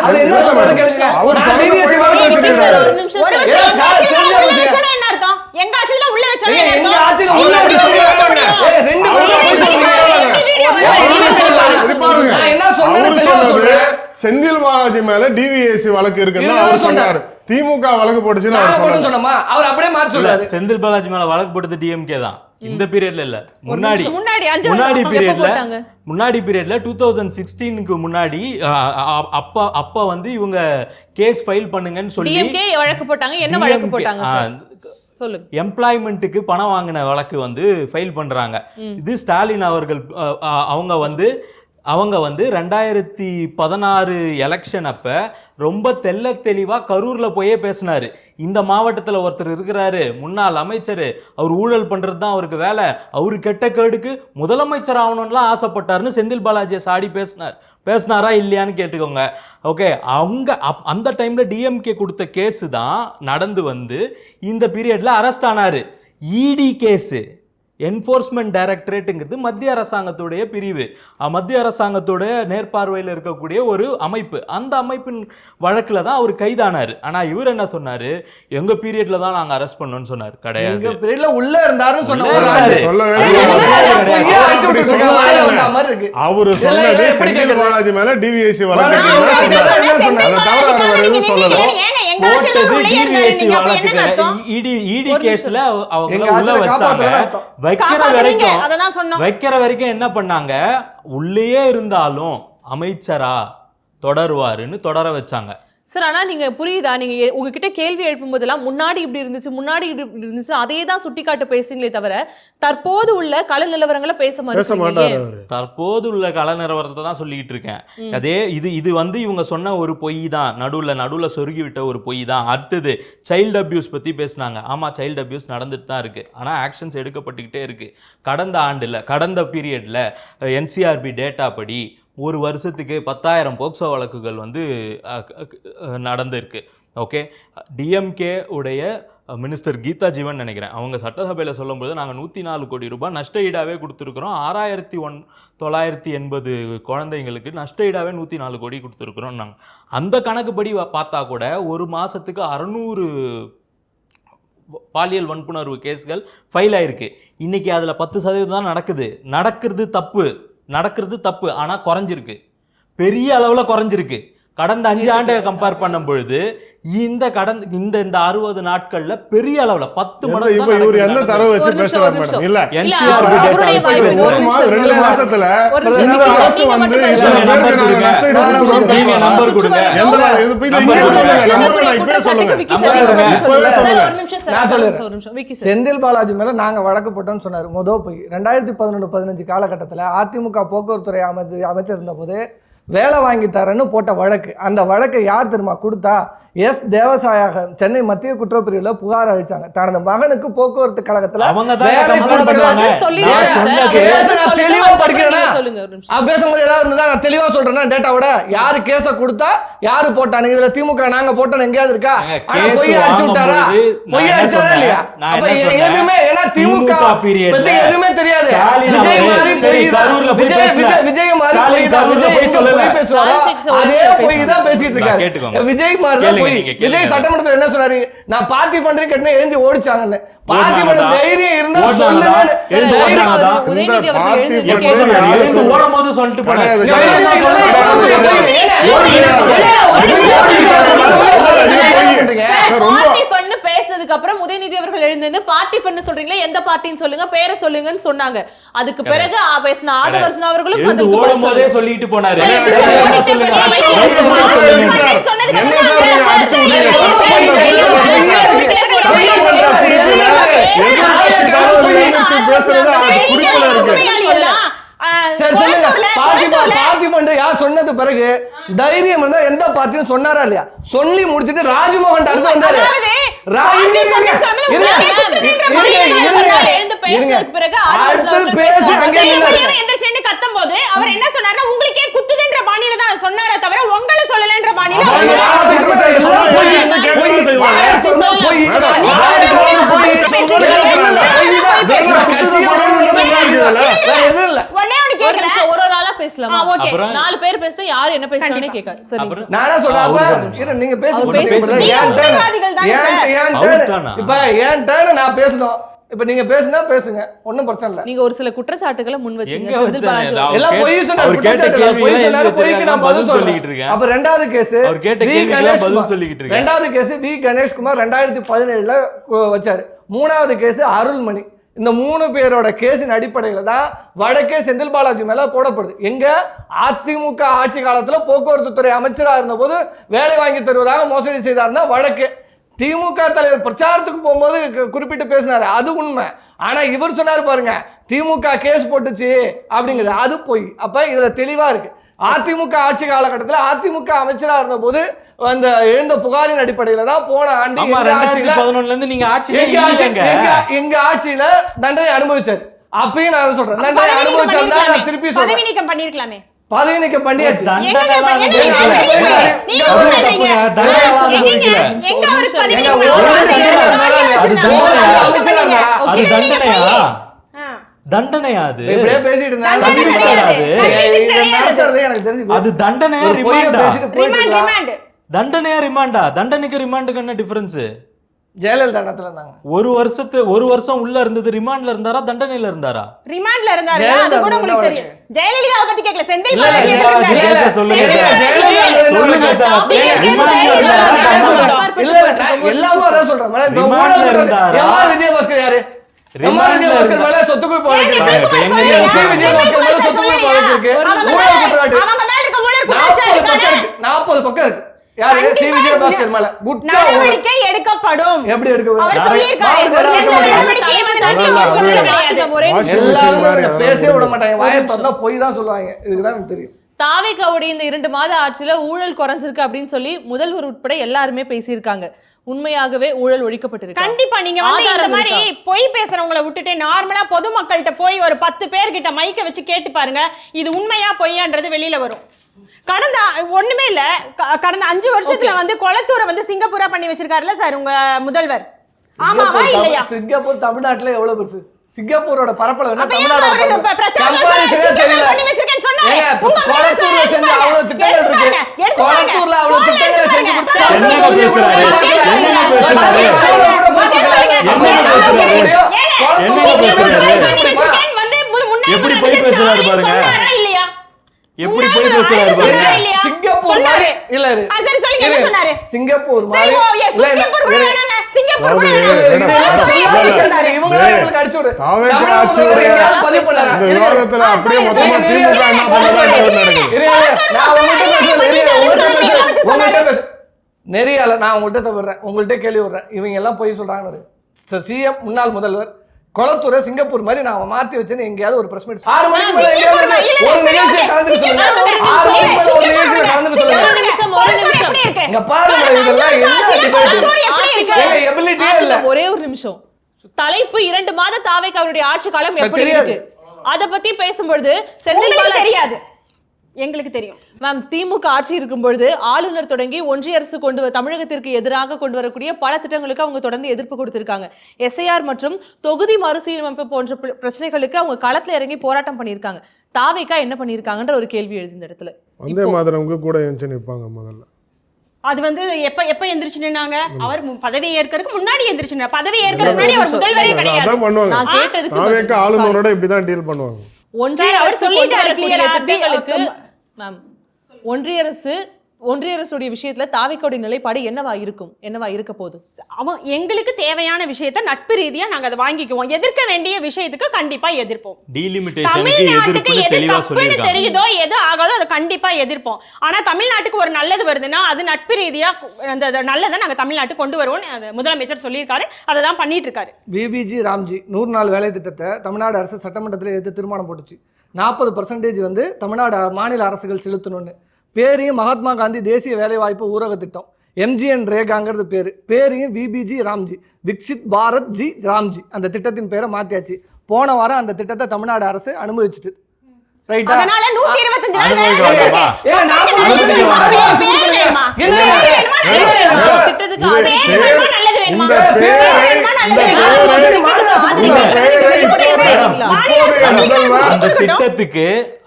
[SPEAKER 1] அது என்ன சொல்றீங்க?
[SPEAKER 4] அவர்
[SPEAKER 1] டிவிஎஸ்சி வழக்கு பேசுறாரு.
[SPEAKER 5] என்ன அர்த்தம்? எங்க ஆட்சியில தான் உள்ள வச்சோம்.
[SPEAKER 1] எங்க ஆட்சியில உள்ள வச்சு சொல்றாங்க. ரெண்டு நான் என்ன சொல்றேன்?
[SPEAKER 4] செந்தில் பாலாஜி மேல டிவிஎஸ்சி வழக்கு இருக்குன்னு அவர் சொன்னாரு. திமுக வழக்கு போட்டுச்சுன்னு அவர் சொன்னாரு.
[SPEAKER 1] சொன்னமா அவர் அப்படியே மாத்தி சொல்றாரு.
[SPEAKER 2] செந்தில் பாலாஜி மேல வழக்கு போட்டது டிஎம்கே தான். இந்த பீரியட்ல இல்ல, முன்னாடி பீரியட்ல 2016க்கு முன்னாடி அப்ப வந்து இவங்க கேஸ் ஃபைல் பண்ணுங்கன்னு சொல்லி
[SPEAKER 3] வழக்கு போட்டாங்க. என்ன வழக்கு போட்டாங்க சொல்லுங்க.
[SPEAKER 2] எம்ப்ளாய்மெண்ட்டுக்கு பணம் வாங்கின வழக்கு வந்து ஃபைல் பண்றாங்க. இது ஸ்டாலின் அவர்கள் அவங்க வந்து 2016 எலெக்ஷன் அப்ப ரொம்ப தெள்ள தெளிவா கரூர்ல போயே பேசினாரு. இந்த மாவட்டத்தில் ஒருத்தர் இருக்கிறாரு, முன்னாள் அமைச்சர், அவர் ஊழல் பண்றது தான் அவருக்கு வேலை, அவரு கெட்ட கேடுக்கு முதலமைச்சர் ஆகணும்லாம் ஆசைப்பட்டாருன்னு செந்தில் பாலாஜியை சாடி பேசினாரா இல்லையான்னு கேட்டுக்கோங்க. ஓகே, அந்த டைம்ல டிஎம்கே கொடுத்த கேஸ் தான் நடந்து வந்து இந்த பீரியட்ல அரெஸ்ட் ஆனாரு. இடி கேஸு, என்ஃபோர்ஸ்மெண்ட் டைரக்டரேட்டுங்கிறது மத்திய அரசாங்கத்துடைய பிரிவு, மத்திய அரசாங்கத்தோட நேர்பார்வையில் இருக்கக்கூடிய ஒரு அமைப்பு. அந்த அமைப்பின் வழக்குல தான் அவர் கைதானாரு. ஆனா இவர் என்ன சொன்னாரு, எங்க பீரியட்ல தான் நாங்க அரெஸ்ட் பண்ணோம்னு சொன்னாரு. கிடையாது,
[SPEAKER 1] எங்க பீரியட்ல உள்ள இருந்தாருன்னு சொன்னாரு.
[SPEAKER 4] அவரு சொன்னது செந்தில் பாலாஜி மேல டிவிஎஸ்சி வழக்கு
[SPEAKER 2] இடி கேஸ்ல அவங்க உள்ள வச்சாங்க. வைக்கிற வரைக்கும் என்ன பண்ணாங்க, உள்ளேயே இருந்தாலும் அமைச்சரா தொடருவாருன்னு தொடர வச்சாங்க.
[SPEAKER 3] சார், ஆனா நீங்க புரியுதா, நீங்க உங்ககிட்ட கேள்வி எழுப்பும் போதெல்லாம் முன்னாடி இப்படி இருந்துச்சு அதே தான் சுட்டிக்காட்டு பேசுங்களே தவிர தற்போது உள்ள கள நிலவரங்களை பேச மாட்டாரு.
[SPEAKER 2] தற்போது உள்ள கள நிலவரத்தை தான் சொல்லிக்கிட்டு இருக்கேன். அதே இது வந்து இவங்க சொன்ன ஒரு பொய் தான், நடுவுல சொருகி விட்ட ஒரு பொய் தான். அடுத்தது சைல்டு அபியூஸ் பத்தி பேசினாங்க. ஆமா, சைல்டு அபியூஸ் நடந்துட்டு தான் இருக்கு, ஆனா ஆக்ஷன்ஸ் எடுக்கப்பட்டுக்கிட்டே இருக்கு. கடந்த பீரியட்ல என்சிஆர்பி டேட்டா படி ஒரு வருஷத்துக்கு 10,000 போக்சோ வழக்குகள் வந்து நடந்திருக்கு. ஓகே, டிஎம்கே உடைய மினிஸ்டர் கீதா ஜீவன் நினைக்கிறேன், அவங்க சட்டசபையில் சொல்லும்போது நாங்கள் 104 கோடி ரூபாய் நஷ்ட ஈடாவே கொடுத்துருக்குறோம், 6,980 குழந்தைங்களுக்கு நஷ்ட ஈடாவே 104 கோடி கொடுத்துருக்குறோம். நாங்கள் அந்த கணக்குப்படி பார்த்தா கூட ஒரு மாதத்துக்கு 600 பாலியல் வன்புணர்வு கேஸ்கள் ஃபைல் ஆயிருக்கு. இன்னைக்கு அதில் 10% தான் நடக்கிறது தப்பு, ஆனால் குறைஞ்சிருக்கு, பெரிய அளவில் குறைஞ்சிருக்கு. கடந்த 5 ஆண்டை கம்பேர் பண்ணும் பொழுது இந்த 60 நாட்கள்ல பெரிய அளவுல 10 மடங்கு தான்
[SPEAKER 4] இவர் எந்த தரவு வச்சு பேசுறாரு மேடம்? இல்ல
[SPEAKER 2] என்சிஆர்பி டேட்டா
[SPEAKER 4] ரெண்டு மாசத்துல இந்த அரசு வந்து
[SPEAKER 2] நம்பர் கொடுங்க.
[SPEAKER 1] செந்தில் பாலாஜி மேல நாங்க வழக்கு போட்டோம்னு சொன்னாரு. போய் 2011-15 காலகட்டத்தில் அதிமுக போக்குவரத்துறை அமைச்சர் இருந்த போது வேலை வாங்கி தரேன்னு போட்ட வழக்கு. அந்த வழக்கை யார் தெரியுமா கொடுத்தா? எஸ் தேவசாயகம் சென்னை மத்திய குற்றப்பிரிவில் புகார் அளிச்சாங்க தனது மகனுக்கு போக்குவரத்து கழகத்துல தெளிவா படிக்கிறேன்னா பேசும்போது ஏதாவது இருந்தா நான் தெளிவா சொல்றேன்னா டேட்டாவோட யாரு கேஸ கொடுத்தா யாரு போட்டாங்க இதுல திமுக நாங்க போட்டோம் எங்கேயாவது இருக்கா பொய் அடிச்சு விட்டாரா பொய் அடிச்சாரா இல்லையா அப்ப எதுவுமே ஏன்னா திமுக பத்தி எதுவுமே தெரியாது விஜய் மாதிரி பொய் பேசுவாரா அதே பொய் தான் பேசிட்டு இருக்காரு விஜய் மாதிரி விஜய் சட்டமன்றத்தில் என்ன சொன்னாரு நான் பார்ட்டி பண்றேன் கேட்டு எழுந்து ஓடிச்சாங்கன்னு பார்ட்டி பண்ற தைரியம் இருந்தா சொல்லுங்க
[SPEAKER 3] பேசினதுக்கு அப்புறம் உதயநிதி அவர்கள் எழுந்து பார்ட்டி ஃபண்ட் சொல்றீங்களா எந்த பார்ட்டின்னு சொல்லுங்க பேரை சொல்லுங்கன்னு சொன்னாங்க அதுக்கு பிறகு பேசின ஆதவர்ஷன் அவர்களும்
[SPEAKER 2] சொல்லிட்டு போனாரு
[SPEAKER 1] சொன்னது பிறகு தைரியம் இருந்தா எந்த பார்ட்டியும் சொன்னாரா இல்லையா சொல்லி முடிச்சிட்டு ராஜ்மோகன் அடுத்து வந்தாரு
[SPEAKER 5] அவர் என்ன சொன்னாரு உங்களுக்கே குத்துதுன்ற பாணியில தான் சொன்னாரே தவிர உங்களை சொல்லலன்ற பாணியில
[SPEAKER 3] ஒரு ஆளா பேசலாமா நாலு பேர் பேச யாரு என்ன பேசுறானே கேட்காது சரி
[SPEAKER 1] நானே சொல்றேன் நீங்க பேசுங்க இப்ப ஏன் டர்ன் நான் பேசணும் இப்ப நீங்க பேசினா பேசுங்க ஒண்ணும் பிரச்சனை இல்ல
[SPEAKER 3] நீங்க ஒரு சில குற்றச்சாட்டுகளை முன் வச்சீங்க
[SPEAKER 1] எல்லாம் பொய் சொன்னாரு பொய் சொன்னாரு பொய்க்கு நான் பதில் சொல்லிட்டு இருக்கேன் அப்ப ரெண்டாவது கேஸ்
[SPEAKER 2] அவர் கேட்ட கேள்விக்கு பதில் சொல்லிட்டு இருக்கேன்
[SPEAKER 1] ரெண்டாவது கேஸ் வி கணேஷ்குமார் 2017ல வச்சாரு மூணாவது கேஸ் அருள்மணி இந்த 3 பேரோட கேஸின் அடிப்படையில தான் வடக்கே செந்தில் பாலாஜி மேல போடப்படுது எங்க அதிமுக ஆட்சி காலத்துல போக்குவரத்து துறை அமைச்சராக இருந்த போது வேலை வாங்கி தருவதாக மோசடி செய்தார்னா வடக்கு திமுக தலைவர் பிரச்சாரத்துக்கு போகும்போது குறிப்பிட்டு பேசினாரு அது உண்மை ஆனா இவர் சொன்னாரு பாருங்க திமுக கேஸ் போட்டுச்சு அப்படிங்கிறது அது போய் அப்ப இதுல தெளிவா இருக்கு அதிமுக ஆட்சி காலகட்டத்தில் அதிமுக அமைச்சராக இருந்த போது அந்த எழுந்த புகாரின் அடிப்படையில தான் போன ஆண்டு எங்க ஆட்சியில தண்டனை அனுபவிச்சாரு அப்பயும் நான் சொல்றேன் தண்டனை அனுபவிச்சா நான் திருப்பி சொல்றேன்
[SPEAKER 5] பதவி நீக்கம் பண்ணிருக்கலாமே
[SPEAKER 1] பதவி நீக்கம் பண்ணியாச்சு
[SPEAKER 2] தண்டனையா அது
[SPEAKER 1] இப்படியே பேசிட்டு இருந்தாங்க
[SPEAKER 2] அது தண்டனையா ரிமாண்டா தண்டனைக்கு ரிமாண்டுக்கு என்ன டிஃபரன்ஸ்
[SPEAKER 1] ஜெயலலிதா இடத்துல இருந்தாங்க
[SPEAKER 2] ஒரு வருஷம் உள்ள இருந்தது ரிமாண்ட்ல இருந்தாரா தண்டனையில இருந்தாரா
[SPEAKER 5] ரிமாண்ட்ல இருந்தாரு அது கூட உங்களுக்கு தெரியும் ஜெயலலிதா பத்தி கேக்கல செந்தில் பாலாஜி
[SPEAKER 2] சொல்லுங்க சார்
[SPEAKER 1] இல்ல எல்லாமே அத சொல்றேன் மேடம் ரிமாண்ட்ல இருந்தாரா யார் விஜயபாஸ்கர் யாரு விஜயபாஸ்கர் மேல சொத்துக்குள் போயிருக்கு விஜயபாஸ்கர் மேல சொத்துக்குள் போயிருக்கு அவங்க மேல இருக்க ஊழல் குற்றச்சாட்டு 40 பக்கம் இருக்கு யாரு சி விஜயபாஸ்கர் மேல
[SPEAKER 5] நடவடிக்கை எடுக்கப்படும்
[SPEAKER 1] எப்படி எடுக்க
[SPEAKER 5] அவர் சொல்லிருக்காரு
[SPEAKER 1] எல்லாரும் பேசவே விட மாட்டாங்க வாயை திறந்தா போய் தான் சொல்லுவாங்க இதுதான் எனக்கு தெரியும்
[SPEAKER 3] தாவேகாவுடைய இந்த 2 மாத ஆட்சியில ஊழல் குறைஞ்சிருக்கு அப்படின்னு சொல்லி முதல்வர் உட்பட எல்லாருமே பேசியிருக்காங்க உண்மையாகவே ஊழல் ஒழிக்கப்பட்டிருக்கு
[SPEAKER 5] கண்டிப்பா நீங்க வந்து இந்த மாதிரி பொய் பேசுறவங்களை விட்டுட்டு நார்மலா பொதுமக்கள்கிட்ட போய் ஒரு 10 பேர்கிட்ட மைக்க வச்சு கேட்டு பாருங்க இது உண்மையா பொய்யான்றது வெளியில வரும் கடந்த ஒண்ணுமே இல்ல கடந்த 5 வருஷத்துல வந்து கொளத்தூரை வந்து சிங்கப்பூரா பண்ணி வச்சிருக்காருல்ல சார் உங்க முதல்வர் ஆமாவா இல்லையா
[SPEAKER 1] சிங்கப்பூர் தமிழ்நாட்டுல எவ்வளவு பெருசு சிங்கப்பூரோட பரப்பளவு என்ன
[SPEAKER 2] எப்படி போய் பேசுறாரு பாருங்க எப்படி போய் பேசுறாரு பாருங்க
[SPEAKER 1] சிங்கப்பூர் மாதிரி இல்ல
[SPEAKER 5] சரி சொல்லுங்க என்ன சொன்னாரு
[SPEAKER 1] சிங்கப்பூர் மாதிரி
[SPEAKER 5] சிங்கப்பூர் கூட வேணாங்க சிங்கப்பூர் கூட
[SPEAKER 1] இவங்க உங்களுக்கு அடிச்சு விடு
[SPEAKER 4] தாவேக ஆட்சியோட
[SPEAKER 1] பதிவு பண்ணாங்க
[SPEAKER 4] இந்த விவாதத்துல அப்படியே மொத்தமா திமுக என்ன பண்ணதா
[SPEAKER 1] நெறியால நான் உங்கள்கிட்ட விடுறேன் உங்கள்கிட்ட கேள்வி விடுறேன் இவங்க எல்லாம் போய் சொல்றாங்க சிஎம் முன்னாள் முதல்வர் குளத்தூரை சிங்கப்பூர் மாதிரி நான் மாத்தி வச்சேன்னு எங்கேயாவது ஒரு பிரஸ் மீட் 6 மணிக்கு மேல எங்கேயாவது ஒரு நிகழ்ச்சியை கலந்துக்க சொல்லுங்க. 6 மணிக்கு மேல ஒரு நிகழ்ச்சியில கலந்துக்க சொல்லுங்க. இங்க பாருங்க, இதெல்லாம் என்ன டிபேட்? எபிலிட்டியே இல்ல.
[SPEAKER 3] ஒரே ஒரு நிமிஷம். தலைப்பு 2 மாத தாவேக்கு அவருடைய ஆட்சி காலம் எப்படி இருக்கு அத பத்தி பேசும்பொழுது செந்தில் பாலாஜி
[SPEAKER 5] தெரியாது, எங்களுக்கு தெரியும்
[SPEAKER 3] மேம். திமுக ஆட்சி இருக்கும் பொழுது ஆளுநர் தொடங்கி ஒன்றிய அரசு தமிழகத்திற்கு எதிராக கொண்டு வரக்கூடிய பல திட்டங்களுக்கு அவங்க தொடர்ந்து எதிர்ப்பு கொடுத்திருக்காங்க. SIR மற்றும் தொகுதி மறுசீரமைப்பு போன்ற பிரச்சனைகளுக்கு அவங்க களத்துல இறங்கி போராட்டம் பண்ணியிருக்காங்க. தாவேக்கா என்ன பண்ணியிருக்காங்கன்ற ஒரு கேள்வி எழுதி இந்த இடத்துல.
[SPEAKER 4] வந்தே மாதரம்க்கு கூட எந்திரிச்சு நிற்பாங்க முதல்ல.
[SPEAKER 5] அது வந்து எப்ப எந்திரிச்சு நின்னாங்க? அவர் பதவி ஏற்கிறதுக்கு முன்னாடி எந்திரிச்சு நின்னாங்க. பதவி ஏற்கிறதுக்கு முன்னாடி அவர் முதல்வரே கிடையாது.
[SPEAKER 4] அதான் பண்ணுவாங்க.
[SPEAKER 3] நான் கேட்டதுக்கு
[SPEAKER 4] தாவேக்கா ஆளுநரோட இப்படிதான் டீல் பண்ணுவாங்க.
[SPEAKER 3] ஒன்றிய அரசு சொல்லிட்டாரு திட்டங்களுக்கு மேம். ஒன்றிய அரசுடைய விஷயத்துல தாவேக்காவுடைய நிலைப்பாடு என்னவா இருக்க போகுது?
[SPEAKER 5] அவன் எங்களுக்கு தேவையான விஷயத்தை நட்பு ரீதியா நாங்க அதை வாங்கிக்குவோம். எதிர்க்க வேண்டிய விஷயத்துக்கு கண்டிப்பா எதிர்ப்போம்.
[SPEAKER 2] டீலிமிட்டேஷனுக்கு எதிர்ப்புன்னு தெளிவா சொல்லிருக்காங்க.
[SPEAKER 5] தெரியுதோ எது ஆகாதோ அதை கண்டிப்பா எதிர்ப்போம். ஆனா தமிழ்நாட்டுக்கு ஒரு நல்லது வருதுன்னா அது நட்பு ரீதியா அந்த நல்லதை நாங்க தமிழ்நாட்டுக்கு கொண்டு வருவோம். முதலமைச்சர் சொல்லியிருக்காரு, அதை தான் பண்ணிட்டு இருக்காரு.
[SPEAKER 1] விபிஜி ராம்ஜி 100 நாள் வேலை திட்டத்தை தமிழ்நாடு அரசு சட்டமன்றத்தில் எடுத்து தீர்மானம் போட்டுச்சு. 40% வந்து தமிழ்நாடு மாநில அரசுகள் செலுத்தணும்னு. பேரையும் மகாத்மா காந்தி தேசிய வேலைவாய்ப்பு ஊரக திட்டம், MGN ரேகாங்கிறது பேரையும் விபிஜி ராம்ஜி, விக்சித் பாரத் ஜி ராம்ஜி, அந்த திட்டத்தின் பேரை மாத்தியாச்சு. போன வாரம் அந்த திட்டத்தை தமிழ்நாடு அரசு அனுமதிச்சுட்டு. ரைட்டா?
[SPEAKER 5] அதனால 125 நாள்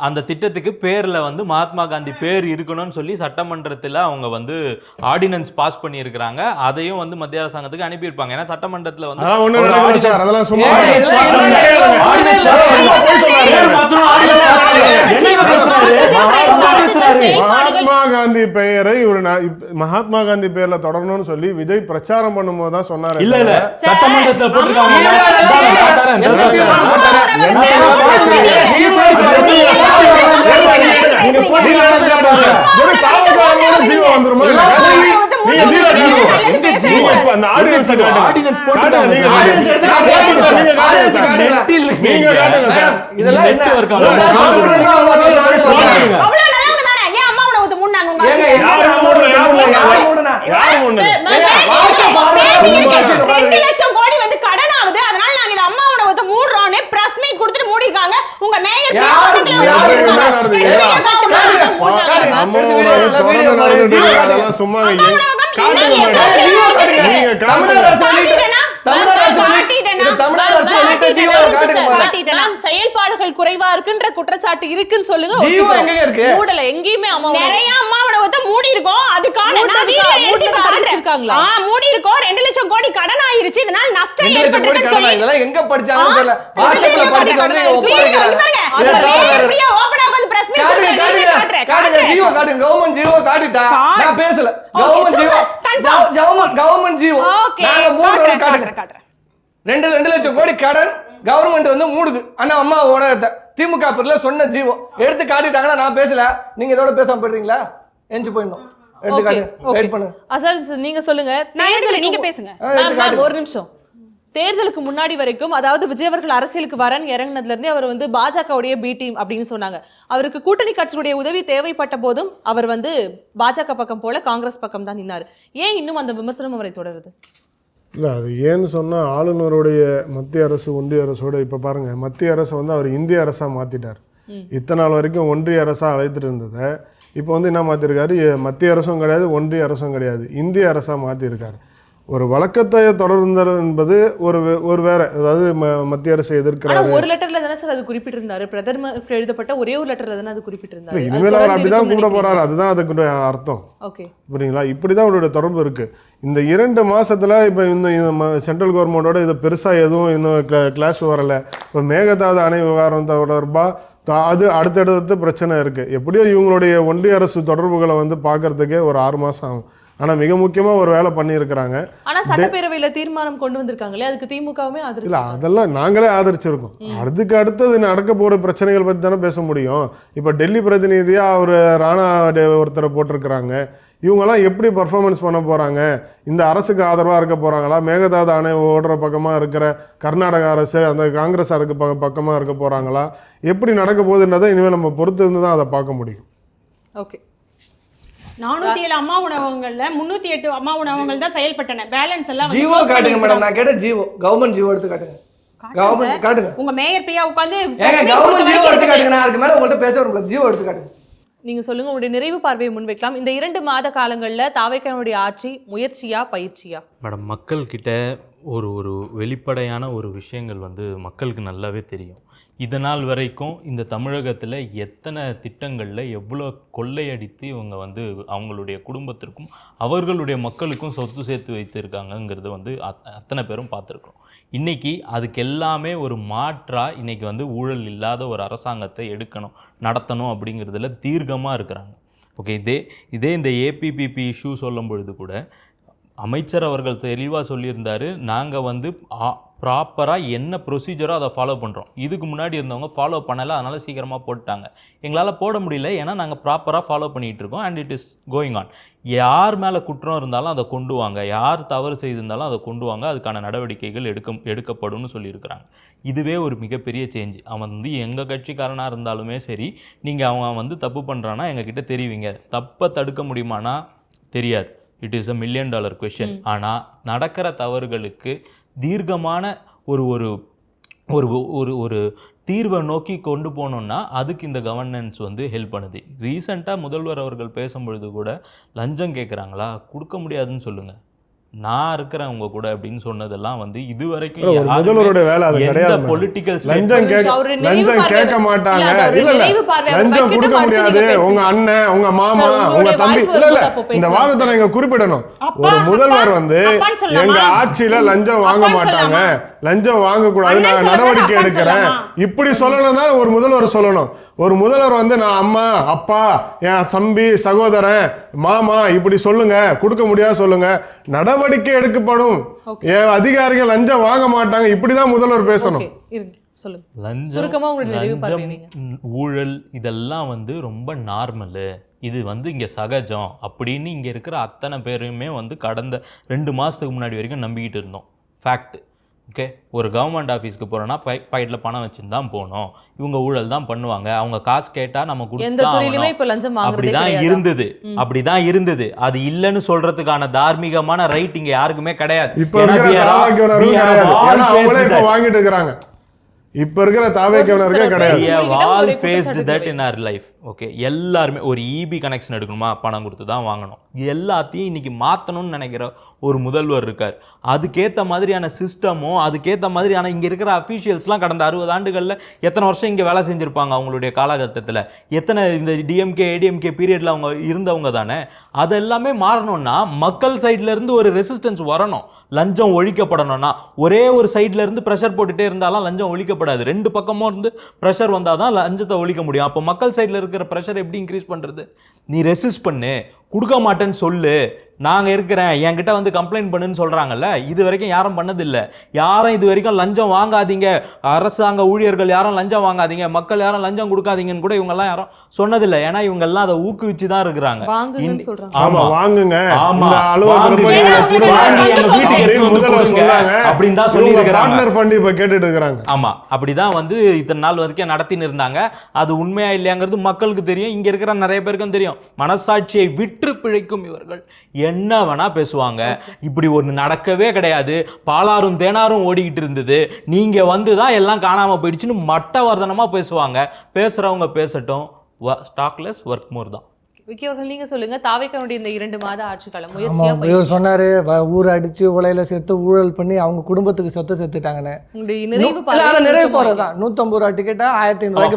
[SPEAKER 2] அந்த திட்டத்துக்கு பேர்ல வந்து மகாத்மா காந்தி பேர் இருக்கணும்னு சொல்லி சட்டமன்றத்துல அவங்க வந்து ஆர்டினன்ஸ் பாஸ் பண்ணி இருக்காங்க. அதையும் வந்து மத்திய அரசாங்கத்துக்கு அனுப்பியிருப்பாங்க. ஏன்னா சட்டமன்றத்துல வந்து
[SPEAKER 4] மகாத்மா காந்தி பெயரை மகாத்மா காந்தி பெயர்ல தொடரணும்னு சொல்லி விஜய் பிரச்சாரம் பண்ணும்போது தான் சொன்னாரு.
[SPEAKER 2] இல்ல இல்ல சட்டமன்றத்துல போட்டுருக்காங்க.
[SPEAKER 4] சும்மா
[SPEAKER 3] செயல்பாடுகள் குறைவா இருக்குன்ற குற்றச்சாட்டு இருக்குன்னு சொல்லுங்க. எங்கேயுமே
[SPEAKER 5] நிறைய அம்மா உணவகத்தை மூடி இருக்கோம். அதுக்கான இருக்காங்களா? மூடி இருக்கோம். 2 லட்சம் கோடி கடன் ஆயிருச்சு. இதனால நஷ்டம் ஏற்பட்டுன்னு சொல்லி
[SPEAKER 1] இதெல்லாம் எங்க படிச்சாங்கன்னு தெரியல. வாட்ஸ்அப்ல படிச்சு வந்து
[SPEAKER 5] ஓபனா வந்து பிரஸ் மீட்
[SPEAKER 1] காட்டுங்க. ஜியோ காட்டுங்க. கவர்மெண்ட் ஜியோ காட்டுட்டா. நான் பேசல. கவர்மெண்ட் ஜியோ நாங்க மூடுறோம். காட்டுங்க. 2 லட்சம் கோடி கடன் கவர்மெண்ட் வந்து மூடுது. ஆனா அம்மா உணவகத்தை திமுக பேர்ல சொன்ன ஜீவோ எடுத்து காட்டிட்டாங்கன்னா நான் பேசல. நீங்க இதோட பேசாம போயிடுறீங்களா? எஞ்சி போயிடணும். எடுத்து காட்டு. வெயிட் பண்ணுங்க.
[SPEAKER 3] அசல் நீங்க சொல்லுங்க.
[SPEAKER 5] நீங்க பேசுங்க.
[SPEAKER 3] ஒரு நிமிஷம். தேர்தலுக்கு முன்னாடி வரைக்கும், அதாவது விஜய் அவர்கள் அரசியலுக்கு வரன்னு இறங்கினதுல இருந்தே அவர் வந்து பாஜகவுடைய பி டீம் அப்படின்னு சொன்னாங்க. அவருக்கு கூட்டணி கட்சியுடைய உதவி தேவைப்பட்ட போதும் அவர் வந்து பாஜக பக்கம் போல காங்கிரஸ் பக்கம் தான் நின்னாரு. ஏன் இன்னும் அந்த விமர்சனம் அவரை தொடருது?
[SPEAKER 4] இல்லை, அது ஏன்னு சொன்னால் ஆளுநருடைய மத்திய அரசு ஒன்றிய அரசோட இப்போ பாருங்கள், மத்திய அரசை வந்து அவர் இந்திய அரசாக மாற்றிட்டார். இத்தனை நாள் வரைக்கும் ஒன்றிய அரசாக அழைத்துட்டு இருந்ததை இப்போ வந்து என்ன மாற்றிருக்காரு? மத்திய அரசும் கிடையாது, ஒன்றிய அரசும் கிடையாது, இந்திய அரசாக மாற்றிருக்காரு. ஒரு வழக்கத்தை தொடர்ந்தது என்பது ஒரு வேற, அதாவது மத்திய அரசை எதிர்க்கிறாரு.
[SPEAKER 3] ஒரு லெட்டர்ல தானே சார் அது குறிப்பிட்டிருந்தாரு. பிரதமருக்கு எழுதப்பட்ட ஒரே ஒரு லெட்டர்ல தானே அது குறிப்பிட்டிருந்தாரு.
[SPEAKER 4] இனிமேல் அவர் அப்படிதான் கூட போறாரு, அதுதான் அதுக்கு அர்த்தம்.
[SPEAKER 3] ஓகே, புரியுங்களா?
[SPEAKER 4] இப்படிதான் அவருடைய தொடர்பு இருக்கு. இந்த 2 மாசத்துல இப்ப இந்த சென்ட்ரல் கவர்மெண்டோட இது பெருசா எதுவும் இன்னும் கிளாஷ் வரல. இப்போ மேகதாது அணை விவகாரம் தொடர்பா அது அடுத்தடுத்து பிரச்சனை இருக்கு. எப்படியோ இவங்களுடைய ஒன்றிய அரசு தொடர்புகளை வந்து பாக்குறதுக்கே ஒரு 6 மாசம் ஆகும். ஆனா மிக முக்கியமா ஒரு வேலை பண்ணியிருக்கிறாங்க.
[SPEAKER 3] ஆனா சட்டப்பேரவையில தீர்மானம் கொண்டு வந்திருக்காங்களே, அதுக்கு திமுகவுமே ஆதரிச்சு.
[SPEAKER 4] இல்ல, அதெல்லாம் நாங்களே ஆதரிச்சிருக்கோம். அதுக்கு அடுத்தது நடக்க போற பிரச்சனைகள் பத்தி தானே பேச முடியும். இப்ப டெல்லி பிரதிநிதியா அவர் ராணா ஒருத்தரை போட்டிருக்கிறாங்க. இவங்கெல்லாம் எப்படி பர்ஃபார்மன்ஸ் பண்ண போகிறாங்க, இந்த அரசுக்கு ஆதரவாக இருக்க போகிறாங்களா, மேகதாது அணை ஓடுற பக்கமாக இருக்கிற கர்நாடக அரசு அந்த காங்கிரஸ் அரசு பக்கமாக இருக்க போகிறாங்களா, எப்படி நடக்க போகுதுன்றதை இனிமேல் நம்ம பொறுத்து இருந்து தான் அதை பார்க்க முடியும்.
[SPEAKER 3] ஓகே,
[SPEAKER 5] 407 அம்மா உணவகங்கள்ல 308 அம்மா உணவகங்கள் தான் செயல்பட்டன. பேலன்ஸ் எல்லாம்
[SPEAKER 1] ஜியோ காட்டுங்க மேடம். நான் கேட்ட ஜியோ, கவர்மெண்ட் ஜியோ எடுத்து காட்டுங்க. கவர்மெண்ட் காட்டுங்க.
[SPEAKER 5] உங்க மேயர் பிரியா உட்கார்ந்து
[SPEAKER 1] கவர்மெண்ட் ஜியோ எடுத்து காட்டுங்க. நான் அதுக்கு மேல உங்கள்ட்ட பேச வரல. ஜியோ எடுத்து காட்டுங்க.
[SPEAKER 3] நீங்க சொல்லுங்க, உங்களுடைய நிறைவு பார்வையை முன்வைக்கலாம். இந்த 2 மாத காலங்கள்ல தாவேக்காவுடைய ஆட்சி முயற்சியா பயிற்சியா?
[SPEAKER 2] மேடம், மக்கள்கிட்ட ஒரு வெளிப்படையான ஒரு விஷயங்கள் வந்து மக்களுக்கு நல்லாவே தெரியும். இதனால் வரைக்கும் இந்த தமிழகத்தில் எத்தனை திட்டங்களில் எவ்வளோ கொள்ளையடித்து இவங்க வந்து அவங்களுடைய குடும்பத்திற்கும் அவர்களுடைய மக்களுக்கும் சொத்து சேர்த்து வைத்திருக்காங்கங்கிறது வந்து அத்தனை பேரும் பார்த்துருக்கோம். இன்றைக்கி அதுக்கு எல்லாமே ஒரு மாற்றாக இன்றைக்கி வந்து ஊழல் இல்லாத ஒரு அரசாங்கத்தை எடுக்கணும், நடத்தணும் அப்படிங்கிறதுல தீர்க்கமாக இருக்கிறாங்க. ஓகே, இதே இந்த ஏபிபிபி இஷ்யூ சொல்லும் பொழுது கூட அமைச்சர் அவர்கள் தெளிவாக சொல்லியிருந்தார், நாங்கள் வந்து ப்ராப்பராக என்ன ப்ரொசீஜரோ அதை ஃபாலோ பண்ணுறோம். இதுக்கு முன்னாடி இருந்தவங்க ஃபாலோ பண்ணலை, அதனால் சீக்கிரமாக போட்டாங்க. எங்களால் போட முடியல, ஏன்னா நாங்கள் ப்ராப்பராக ஃபாலோ பண்ணிகிட்டு இருக்கோம். And it is going on. யார் மேலே குற்றம் இருந்தாலும் அதை கொண்டு வாங்க, யார் தவறு செய்திருந்தாலும் அதை கொண்டு வாங்க, அதுக்கான நடவடிக்கைகள் எடுக்கப்படும்னு சொல்லியிருக்கிறாங்க. இதுவே ஒரு மிகப்பெரிய சேஞ்ச். அவன் வந்து எங்கள் கட்சிக்காரனாக இருந்தாலுமே சரி, நீங்கள் அவன் வந்து தப்பு பண்ணுறான்னா எங்ககிட்ட தெரிவிங்க. தப்பை தடுக்க முடியுமானா தெரியாது. It is $1 million question. ஆனால் நடக்கிற தவறுகளுக்கு தீர்க்கமான ஒரு ஒரு ஒரு ஒரு தீர்வை நோக்கி கொண்டு போனோம்னா அதுக்கு இந்த கவர்னன்ஸ் வந்து ஹெல்ப் பண்ணுது. ரீசெண்டாக முதல்வர் அவர்கள் பேசும்பொழுது கூட லஞ்சம் கேட்குறாங்களா, கொடுக்க முடியாதுன்னு சொல்லுங்கள், நான் இருக்கிறேன் உங்க கூட அப்படின்னு சொன்னதெல்லாம் வந்து இதுவரைக்கும்
[SPEAKER 4] முதல்வரோட வேலை அது கிடையாது.
[SPEAKER 2] பொலிட்டிக்கல்
[SPEAKER 4] லஞ்சம் கேட்க மாட்டாங்க. இல்ல லஞ்சம் கொடுக்க முடியாது. உங்க அண்ணன், உங்க மாமா, உங்க தம்பி, இல்ல இந்த வாதத்தை நீங்க குறிப்பிடணும். ஒரு முதல்வர் வந்து எங்க ஆட்சியில லஞ்சம் வாங்க மாட்டாங்க, லஞ்சம் வாங்க கூடாது, நான் நடவடிக்கை எடுக்கிறேன் இப்படி சொல்லணும் தான் ஒரு முதல்வர் சொல்லணும். ஒரு முதல்வர் வந்து நான் அம்மா, அப்பா, என் தம்பி, சகோதரன், மாமா இப்படி சொல்லுங்க, கொடுக்க முடியாது சொல்லுங்க, நடவடிக்கை எடுக்கப்படும், என் அதிகாரிகள் லஞ்சம் வாங்க மாட்டாங்க, இப்படிதான் முதல்வர் பேசணும்.
[SPEAKER 2] லஞ்சம், ஊழல் இதெல்லாம் வந்து ரொம்ப நார்மலு, இது வந்து இங்கே சகஜம் அப்படின்னு இங்கே இருக்கிற அத்தனை பேருமே வந்து கடந்த 2 மாதத்துக்கு முன்னாடி வரைக்கும் நம்பிக்கிட்டு இருந்தோம். ஃபேக்ட். ஓகே, ஒரு கவர்மெண்ட் ஆஃபீஸ்க்கு போகிறோன்னா பாக்கெட்டில் பணம் வச்சுன்னு தான் போகணும், இவங்க ஊழல் தான் பண்ணுவாங்க, அவங்க காசு கேட்டால் நம்ம கொடுத்து அப்படிதான் இருந்தது. அது இல்லைன்னு சொல்றதுக்கான தார்மீகமான ரைட் இங்கே யாருக்குமே கிடையாது.
[SPEAKER 4] வாங்கிட்டு இருக்கிறாங்க. இப்ப இருக்கிற தாவேக்கவனருக்கே கிடையாது.
[SPEAKER 2] all faced that in our life. Okay, எல்லாருமே ஒரு இபி கனெக்ஷன் எடுக்கணுமா, பணம் கொடுத்து தான் வாங்கணும். எல்லாத்தையும் இன்னைக்கு மாற்றணும்னு நினைக்கிற ஒரு முதல்வர் இருக்கார். அதுக்கேற்ற மாதிரியான சிஸ்டமும் அதுக்கேற்ற மாதிரியான இங்கே இருக்கிற அஃபீஷியல்ஸ்லாம் கடந்த 60 ஆண்டுகளில் எத்தனை வருஷம் இங்கே வேலை செஞ்சுருப்பாங்க அவங்களுடைய காலகட்டத்தில், எத்தனை இந்த டிஎம்கே ஏடிஎம்கே பீரியடில் அவங்க இருந்தவங்க தானே. அதெல்லாமே மாறணும்னா மக்கள் சைட்லேருந்து ஒரு ரெசிஸ்டன்ஸ் வரணும். லஞ்சம் ஒழிக்கப்படணும்னா ஒரே ஒரு சைட்லேருந்து ப்ரெஷர் போட்டுகிட்டே இருந்தாலும் லஞ்சம் ஒழிக்கப்படாது. 2 பக்கமும் இருந்து ப்ரெஷர் வந்தால் தான் லஞ்சத்தை ஒழிக்க முடியும். அப்போ மக்கள் சைடில் இருக்கிற ப்ரெஷர் எப்படி இன்க்ரீஸ் பண்ணுறது? நீ ரெசிஸ்ட் பண்ணு, கொடுக்க மாட்டேன்னு சொல்லு, நாங்கள் இருக்கிறேன், என்கிட்ட வந்து கம்ப்ளைண்ட் பண்ணுன்னு சொல்கிறாங்கல்ல. இது வரைக்கும் யாரும் பண்ணதில்லை. யாரும் இது வரைக்கும் லஞ்சம் வாங்காதீங்க, அரசாங்க ஊழியர்கள் யாரும் லஞ்சம் வாங்காதீங்க, மக்கள் யாரும் லஞ்சம் கொடுக்காதீங்கன்னு கூட இவங்கெல்லாம் யாரும் சொன்னதில்லை. ஏன்னா இவங்கெல்லாம் அதை ஊக்குவிச்சு தான் இருக்கிறாங்க. ஆமா, அப்படிதான் வந்து இத்தனை நாள் வரைக்கும் நடத்தின்னு இருந்தாங்க. அது உண்மையா இல்லையாங்கிறது மக்களுக்கு தெரியும், இங்க இருக்கிற நிறைய பேருக்கும் தெரியும். மனசாட்சியை விற்று பிழைக்கும் இவர்கள் என்ன வேணா பேசுவாங்க. இப்படி ஒன்று நடக்கவே கிடையாது, பாலாரும் தேனாரும் ஓடிக்கிட்டு இருந்தது, நீங்க வந்துதான் எல்லாம் காணாம போயிடுச்சுன்னு மட்டவர்தனமா பேசுவாங்க. பேசுறவங்க பேசட்டும், ஸ்டாக்லெஸ் ஒர்க் மோர் தான்.
[SPEAKER 3] விக்கி அவர்கள், நீங்க சொல்லுங்க, தாவேக்காவுடைய இந்த 2 மாத ஆட்சி காலம் முயற்சியா
[SPEAKER 1] இவர் சொன்னாரு, ஊர் அடிச்சு உலையில சேர்த்து ஊழல் பண்ணி அவங்க குடும்பத்துக்கு சொத்து சேர்த்துட்டாங்கன்னு. நிறைவு போறதுதான் 150 ரூபா டிக்கெட்டா 1500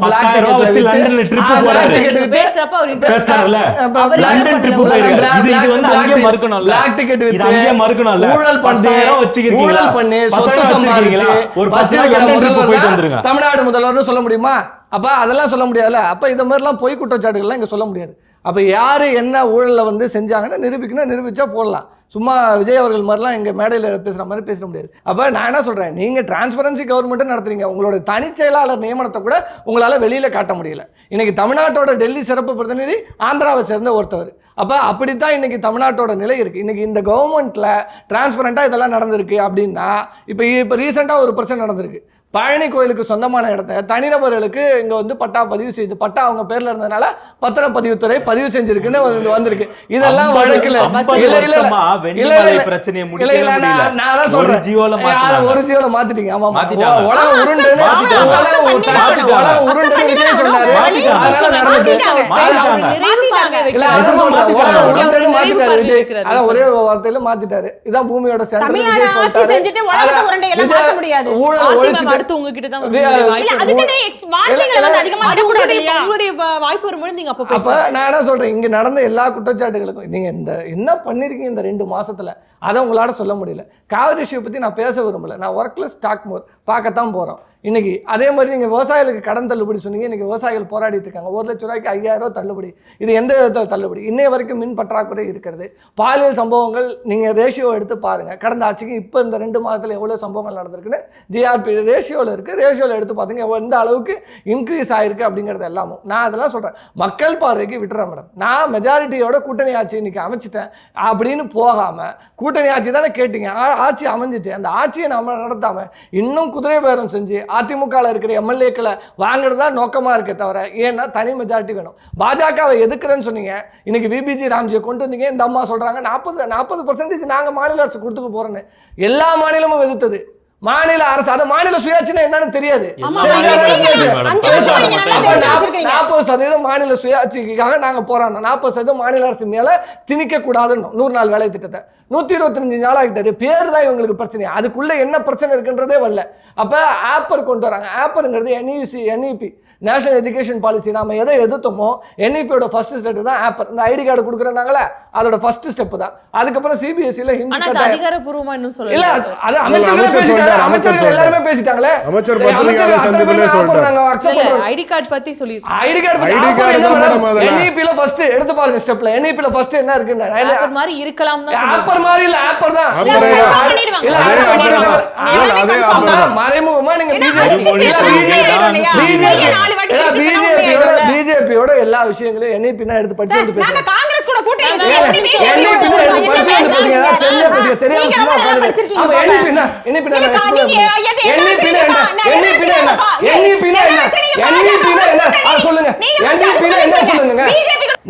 [SPEAKER 1] தமிழ்நாடு முதல்வர் சொல்ல முடியுமா? அப்ப அதெல்லாம் சொல்ல முடியாதுல்ல. அப்ப இந்த மாதிரிலாம் பொய் குற்றச்சாட்டுகள்லாம் இங்க சொல்ல முடியாது. அப்ப யாரு என்ன ஊழலை வந்து செஞ்சாங்கன்னு நிரூபிக்கணும், நிரூபிச்சா போடலாம். சும்மா விஜய் அவர்கள் மாதிரிலாம் எங்க மேடையில் பேசுற மாதிரி பேச முடியாது. அப்ப நான் என்ன சொல்றேன், நீங்க டிரான்ஸ்பரன்சி கவர்மெண்ட் நடத்துறீங்க, உங்களோட தனிச்செயலாளர் நியமனத்தை கூட உங்களால வெளியில காட்ட முடியல. இன்னைக்கு தமிழ்நாட்டோட டெல்லி சிறப்பு பிரதிநிதி ஆந்திராவை சேர்ந்த ஒருத்தவர், அப்போ அப்படித்தான் இன்னைக்கு தமிழ்நாட்டோட நிலை இருக்குது. இன்னைக்கு இந்த கவர்மெண்ட்டில் டிரான்ஸ்பரண்ட்டாக இதெல்லாம் நடந்திருக்கு அப்படின்னா இப்போ ரீசெண்டாக ஒரு பிரச்சனை நடந்திருக்கு. பழனி கோயிலுக்கு சொந்தமான இடத்த தனிநபர்களுக்கு இங்கே வந்து பட்டா பதிவு செய்து பட்டா அவங்க பேரில் இருந்ததுனால பத்திரப்பதிவுத்துறை பதிவு செஞ்சிருக்குன்னு வந்திருக்கு. இதெல்லாம் வழக்கில் ஒரு ஜீவோல மாத்திட்டீங்க. ஆமா உலகம் உருண்டுன்னு சொன்னாரு. அதனால நடந்துட்டு ஒரே வார்த்தையில மாத்திட்டாரு. இதான் பூமியோட ஊழல் ஒழிச்சு
[SPEAKER 3] அடுத்து உங்ககிட்ட தான் வாய்ப்பு வரும்போது நீங்க அப்ப
[SPEAKER 1] நான் என்ன சொல்றேன், இங்க நடந்த எல்லா குற்றச்சாட்டுகளுக்கும் நீங்க இந்த என்ன பண்ணிருக்கீங்க இந்த 2 மாசத்துல அதை உங்களால சொல்ல முடியல. காவிரி இஷ்யூ பத்தி நான் பேச விரும்பல. நான் ஒர்க்லெஸ் ஸ்டாக் மோர் பார்க்கத்தான் போறோம். இன்னைக்கு அதே மாதிரி நீங்க விவசாயிகளுக்கு கடன் தள்ளுபடி சொன்னீங்க. இன்னைக்கு விவசாயிகள் போராடிட்டு இருக்காங்க. 1 லட்சம் ரூபாய்க்கு 5000 ரூபாய் தள்ளுபடி. இது எந்த விதத்தில் தள்ளுபடி? இன்னைய வரைக்கும் மின் பற்றாக்குறை இருக்கிறது. பாலியல் சம்பவங்கள் நீங்க ரேஷியோ எடுத்து பாருங்க. கடந்த ஆட்சிக்கு இப்போ இந்த 2 மாதத்துல எவ்வளவு சம்பவங்கள் நடந்திருக்குன்னு ஜிஆர்பி ரேஷியோவில் இருக்கு. ரேஷியோவில் எடுத்து பார்த்தீங்க எந்த அளவுக்கு இன்க்ரீஸ் ஆயிருக்கு அப்படிங்கிறது எல்லாமும். நான் அதெல்லாம் சொல்றேன், மக்கள் பார்வைக்கு விட்டுறேன் மேடம். நான் மெஜாரிட்டியோட கூட்டணி ஆட்சி இன்னைக்கு அமைச்சிட்டேன் அப்படின்னு போகாம கூட்டணி ஆட்சி தானே கேட்டீங்க. ஆட்சி அமைஞ்சிட்டு அந்த ஆட்சியை நம்ம நடத்தாம இன்னும் குதிரை பேரம் செஞ்சு அதிமுகவில் இருக்கிற எம்எல்ஏக்களை வாங்குறதா நோக்கமா இருக்கே தவிர, ஏன்னா தனி மெஜாரிட்டி வேணும். பாஜகவை எதுக்குறேன்னு சொன்னீங்க. இன்னைக்கு விபிஜி ராம்ஜியை கொண்டு வந்தீங்க. இந்த அம்மா சொல்றாங்க 40% நாங்க மாநில அரசு கொடுத்துக்க போறோன்னு. எல்லா மாநிலமும் எதிர்த்தது. மாநில அரசு அது மாநில சுயாட்சினா என்னன்னு தெரியாது. 40% மாநில சுயாட்சிக்காக நாங்க போராடணும். 40% மாநில அரசு மேல திணிக்க கூடாதுன்னு 100 நாள் வேலை திட்டத்தை 125 நாள் ஆகிட்டாரு. பேர் தான் இவங்களுக்கு பிரச்சனை. அதுக்குள்ள என்ன பிரச்சனை இருக்குன்றதே வரல. அப்ப ஆப்பர் கொண்டு வராங்க. ஆப்பருங்கிறது NEP நேஷனல் எஜுகேஷன் பாலிசி. நாம எதை எதிர்த்தோமோ NEPயோட ஃபர்ஸ்ட் ஸ்டெப் தான் ஆப்பர். இந்த ஐடி கார்டு கொடுக்குறாங்களே அதோட ஃபர்ஸ்ட் ஸ்டெப் தான். அதுக்கப்புறம் CBSEல ஹிந்தி
[SPEAKER 3] அதிகாரப்பூர்வமா இன்னும் சொல்லல.
[SPEAKER 1] இல்ல அது அமைச்சர்கள் எல்லாரும் பேசிட்டாங்களே.
[SPEAKER 4] அமைச்சர் பத்திரிகையாளர் சந்திப்பிலே சொல்றாங்க.
[SPEAKER 3] ஐடி கார்டு பத்தி சொல்லி
[SPEAKER 1] ஐடி கார்டு NEPல ஃபர்ஸ்ட் எடுத்து பாருங்க ஸ்டெப்ல. NEPல ஃபர்ஸ்ட் என்ன இருக்குன்னா ஆப்பர்
[SPEAKER 3] மாதிரி இருக்கலாம் தான்.
[SPEAKER 1] ஆப்பர் மாதிரி இல்ல ஆப்பர் தான். இல்ல மறைமுகமா நீங்க பிஜேபியோட எல்லா விஷயங்களையும் NEPனா எடுத்து படிச்சு வந்து பேசுங்க.
[SPEAKER 5] காங்கிரஸ் கூட கூட்டணி வச்சு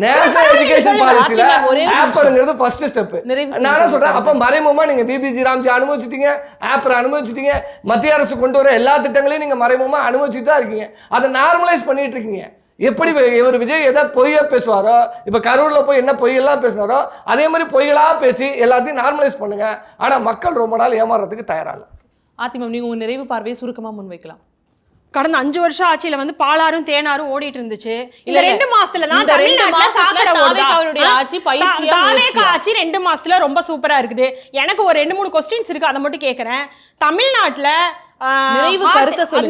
[SPEAKER 1] நேஷனல் எஜுகேஷன் பாலிசில ஆப்பர்ங்கிறது ஃபர்ஸ்ட் ஸ்டெப். நான் சொல்றேன், அப்ப மறைமுகமா நீங்க பிபிஜி ராம்ஜி அனுமதிச்சிட்டீங்க, ஆப்பர் அனுமதிச்சிட்டீங்க, மத்திய அரசு கொண்டு வர எல்லா திட்டங்களையும் நீங்க மறைமுகமா அனுமதிச்சுட்டு தான் இருக்கீங்க. அதை நார்மலைஸ் பண்ணிட்டு இருக்கீங்க. எப்படி இவர் விஜய் எதை பொய்யா பேசுவாரோ, இப்ப கரூர்ல போய் என்ன பொய்யெல்லாம் பேசுனாரோ அதே மாதிரி பொய்களா பேசி எல்லாத்தையும் நார்மலைஸ் பண்ணுங்க. ஆனா மக்கள் ரொம்ப நாள் ஏமாறதுக்கு தயாரா இல்ல.
[SPEAKER 3] ஆத்திமா, நீங்க உங்க நிறைவு பார்வையை சுருக்கமா முன்வைக்கலாம்.
[SPEAKER 5] கடந்த 5 வருஷம் ஆட்சியில வந்து பாலாரும் தேனாரும் ஓடிட்டு இருந்துச்சு. இந்த 2 மாசத்துல தான் தமிழ்நாட்டுல சாக்கடை ஓடுது. ஆட்சி 2 மாசத்துல ரொம்ப சூப்பரா இருக்குது. எனக்கு ஒரு 2-3 கொஸ்டின்ஸ் இருக்கு, அதை மட்டும் கேட்கறேன். தமிழ்நாட்டுல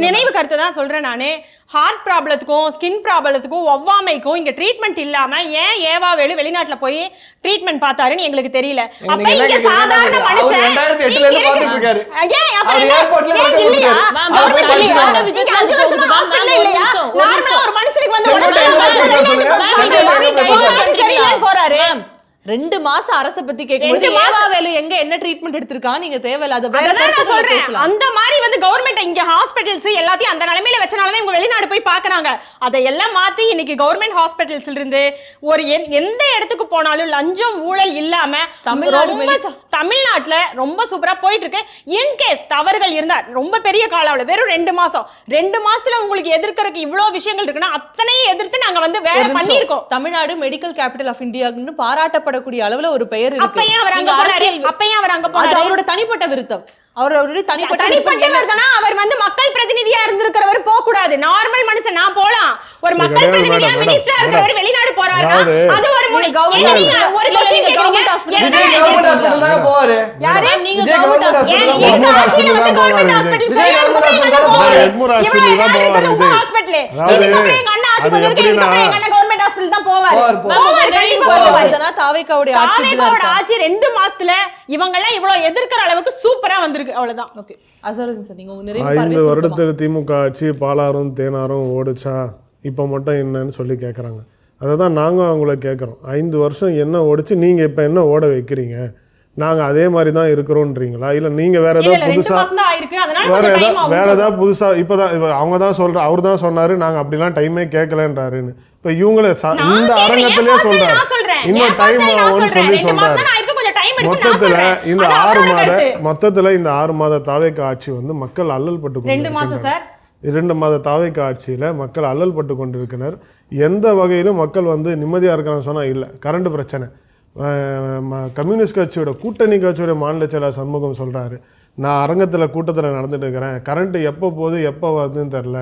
[SPEAKER 5] நினைவு கருத்தை தான் சொல்றேன் நானு. ஹார்ட் ப்ராப்ளத்துக்கும் ஸ்கின் ப்ராப்ளத்துக்கும் ஒவ்வாமைக்கும் இங்க ட்ரீட்மெண்ட் இல்லாம ஏன் ஏவாவேலு வெளிநாட்டுல போய் ட்ரீட்மெண்ட் பார்த்தாருன்னு எங்களுக்கு தெரியல. அப்ப இங்க சாதாரண மனுஷன் ஒரு மனுஷனுக்கு வந்து போறாரு.
[SPEAKER 3] 2 மாசம் அரச பத்தி கேக்கும்போது ஏவாவேலு எங்க என்ன ட்ரீட்மெண்ட் எடுத்துருக்காங்க நீங்க தேவையில்ல.
[SPEAKER 5] அந்த மாதிரி வந்து கவர்மெண்ட் இங்க ஹாஸ்பிட்டல்ஸ் எல்லாத்தையும் அந்த நிலைமையில வச்சனாலதான் இவங்க வெளிநாடு போய் பாக்குறாங்க. அதையெல்லாம் மாத்தி இன்னைக்கு கவர்மெண்ட் ஹாஸ்பிட்டல்ஸ்ல இருந்து ஒரு எந்த இடத்துக்கு போனாலும் லஞ்சம் ஊழல் இல்லாம தமிழ்நாட்டுல ரொம்ப சூப்பரா போயிட்டு இருக்கு. இன்கேஸ் தவறுகள் இருந்தா ரொம்ப பெரிய கால அளவு வெறும் 2 மாசம் 2 மாசத்துல உங்களுக்கு எதிர்க்கிறதுக்கு இவ்வளவு விஷயங்கள் இருக்குன்னா அத்தனையும் எதிர்த்து நாங்க வந்து வேலை பண்ணிருக்கோம்.
[SPEAKER 3] தமிழ்நாடு மெடிக்கல் கேபிட்டல் ஆஃப் இந்தியான்னு பாராட்டப்பட்ட அளவுல ஒரு பெயர் இருக்கு.
[SPEAKER 5] அப்பையும் அவர் அங்க போனாரு.
[SPEAKER 3] அவரோட தனிப்பட்ட விருத்தம். அவர் தனிப்பட்ட
[SPEAKER 5] அவர் வந்து மக்கள் பிரதிநிதியா இருந்திருக்கிறவர் போக கூடாது. நார்மல் மனுஷன் நான் போலாம். ஒரு மக்கள் பிரதிநிதியா மினிஸ்டரா இருக்கிறவர் வெளிநாடு போறாரு. அது ஒரு முறை ஒரு क्वेश्चन கேக்குறீங்க.
[SPEAKER 1] கவர்மெண்ட் ஹாஸ்பிடல் தான் போறாரு.
[SPEAKER 3] யாரே நீங்க கவர்மெண்ட் ஹாஸ்பிடல்
[SPEAKER 5] எங்க ஆட்சியில வந்து கவர்மெண்ட் ஹாஸ்பிடல் எட்மூர் ஹாஸ்பிடல் இதுக்கு எங்க அண்ணா ஆட்சி பண்ணதுக்கு எங்க அண்ணா கவர்மெண்ட் ஹாஸ்பிடல் தான் போவாரு.
[SPEAKER 3] தாவேக்காவுடைய
[SPEAKER 5] ஆட்சி 2 மாசத்துல இவங்க எல்லாம் இவ்வளவு எதிர்க்கிற அளவுக்கு சூப்பரா வந்திருக்கு. அவ்வளவுதான்.
[SPEAKER 3] ஓகே அசருதீன் சார், நீங்க உங்க நிறைவு
[SPEAKER 4] 5 வருடத்துல திமுக ஆட்சி பாலாரும் தேனாரும் ஓடுச்சா, இப்போ மட்டும் என்னன்னு சொல்லி கேட்குறாங்க. அதை தான் நாங்கள் அவங்கள கேட்குறோம். 5 வருஷம் என்ன ஓடிச்சு, நீங்கள் இப்போ என்ன ஓட வைக்கிறீங்க? நாங்கள் அதே மாதிரி தான் இருக்கிறோன்றீங்களா, இல்லை நீங்கள் வேறு ஏதாவது புதுசாக வேறு ஏதாவது புதுசாக இப்போ தான் அவங்க தான் அவர் தான் சொன்னார் நாங்கள் அப்படிலாம் டைமே கேட்கலன்றாருன்னு. இப்போ இவங்களே இந்த அரங்கத்திலே சொல்கிறாரு இன்னும் டைம் ஆகும்னு சொல்லி சொல்கிறாரு. மொத்தத்தில் இந்த 6 மாத தாவேக ஆட்சி வந்து மக்கள் அல்லல் பட்டு கொண்டிருக்கிறார். 2 மாத தாவேக ஆட்சியில் மக்கள் அல்லல் பட்டு கொண்டிருக்கிறார். எந்த வகையிலும் மக்கள் வந்து நிம்மதியாக இருக்கான்னு சொன்னால் இல்லை. கரண்ட் பிரச்சனை, கம்யூனிஸ்ட் கட்சியோட கூட்டணி கட்சியோட மாநில செயலாளர் சண்முகம் சொல்கிறாரு, நான் அரங்கத்தில் கூட்டத்தில் நடந்துட்டு இருக்கிறேன், கரண்ட் எப்போ போகுது எப்போ வருதுன்னு தெரில,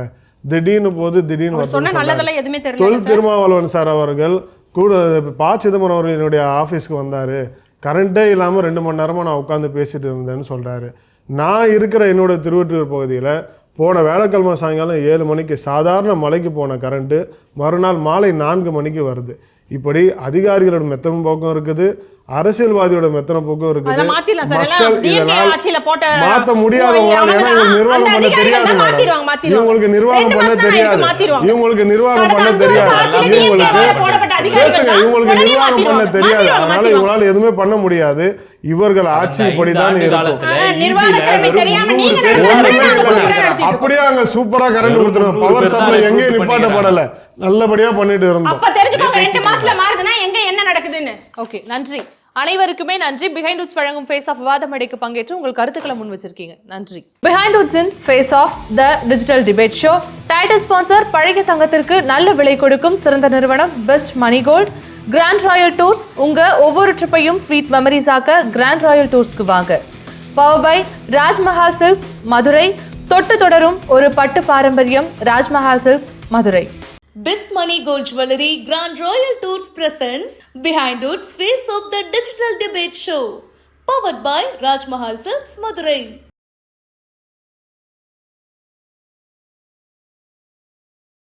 [SPEAKER 4] திடீர்னு போகுது திடீர்னு. தொல் திருமாவளவன் சார் அவர்கள் கூட ப. சிதம்பரம் அவர்கள் என்னுடைய ஆஃபீஸ்க்கு வந்தார், கரண்ட்டே இல்லாமல் 2 மணி நேரமாக நான் உட்காந்து பேசிட்டு இருந்தேன்னு சொல்கிறாரு. நான் இருக்கிற என்னோட திருவொற்றியூர் பகுதியில் போன வேலைக்கிழமை சாயங்காலம் 7 மணிக்கு சாதாரண மலைக்கு போன கரண்ட்டு மறுநாள் மாலை 4 மணிக்கு வருது. இப்படி அதிகாரிகளோட மெத்தன போக்கும் இருக்குது, அரசியல்வாதியோட மெத்தன போக்கும் இருக்குது. மக்கள் இதனால் மாற்ற முடியாதவங்களால், ஏன்னா நிர்வாகம் பண்ண தெரியாது, இவங்களுக்கு நிர்வாகம் பண்ண தெரியாது, இவங்களுக்கு நிர்வாகம் பண்ண தெரியாது, இவங்களுக்கு நிர்வாகம் பண்ண தெரியாது. அதனால இவங்களால எதுவுமே பண்ண முடியாது. இவர்கள் ஆட்சி இப்படிதான் இருக்கும். அப்படியே அங்க சூப்பரா கரண்ட் கொடுத்துருவோம். பவர் சப்ளை எங்கேயும் நிப்பாட்டப்படல, நல்லபடியா பண்ணிட்டு இருந்தோம்.
[SPEAKER 3] ஓகே, நன்றி அனைவருக்குமே நன்றி. பிஹைண்ட் ரூட்ஸ் வழங்கும் ஃபேஸ் ஆஃப் விவாத மேடைக்கு பங்கேற்று உங்கள் கருத்துக்களை முன் வச்சிருக்கீங்க, நன்றி. Behind roots in face off the digital debate show. Title sponsor பழைய தங்கத்திற்கு நல்ல விலை கொடுக்கும் சிறந்த நிறுவனம் best money gold. Grand royal tours, உங்க ஒவ்வொரு ட்ரிப்பையும் ஸ்வீட் மெமரிஸ் ஆக்க கிராண்ட் ராயல் டூர்ஸ்க்கு வாங்க. Power by Rajmahal silks Madurai, தொட்டு தொடரும் ஒரு பட்டு பாரம்பரியம் Rajmahal silks Madurai.
[SPEAKER 6] Best Money Gold Jewelry Grand Royal Tours presents Behind Roots Face of the Digital Debate Show, powered by Raj Mahal Silks Madurai.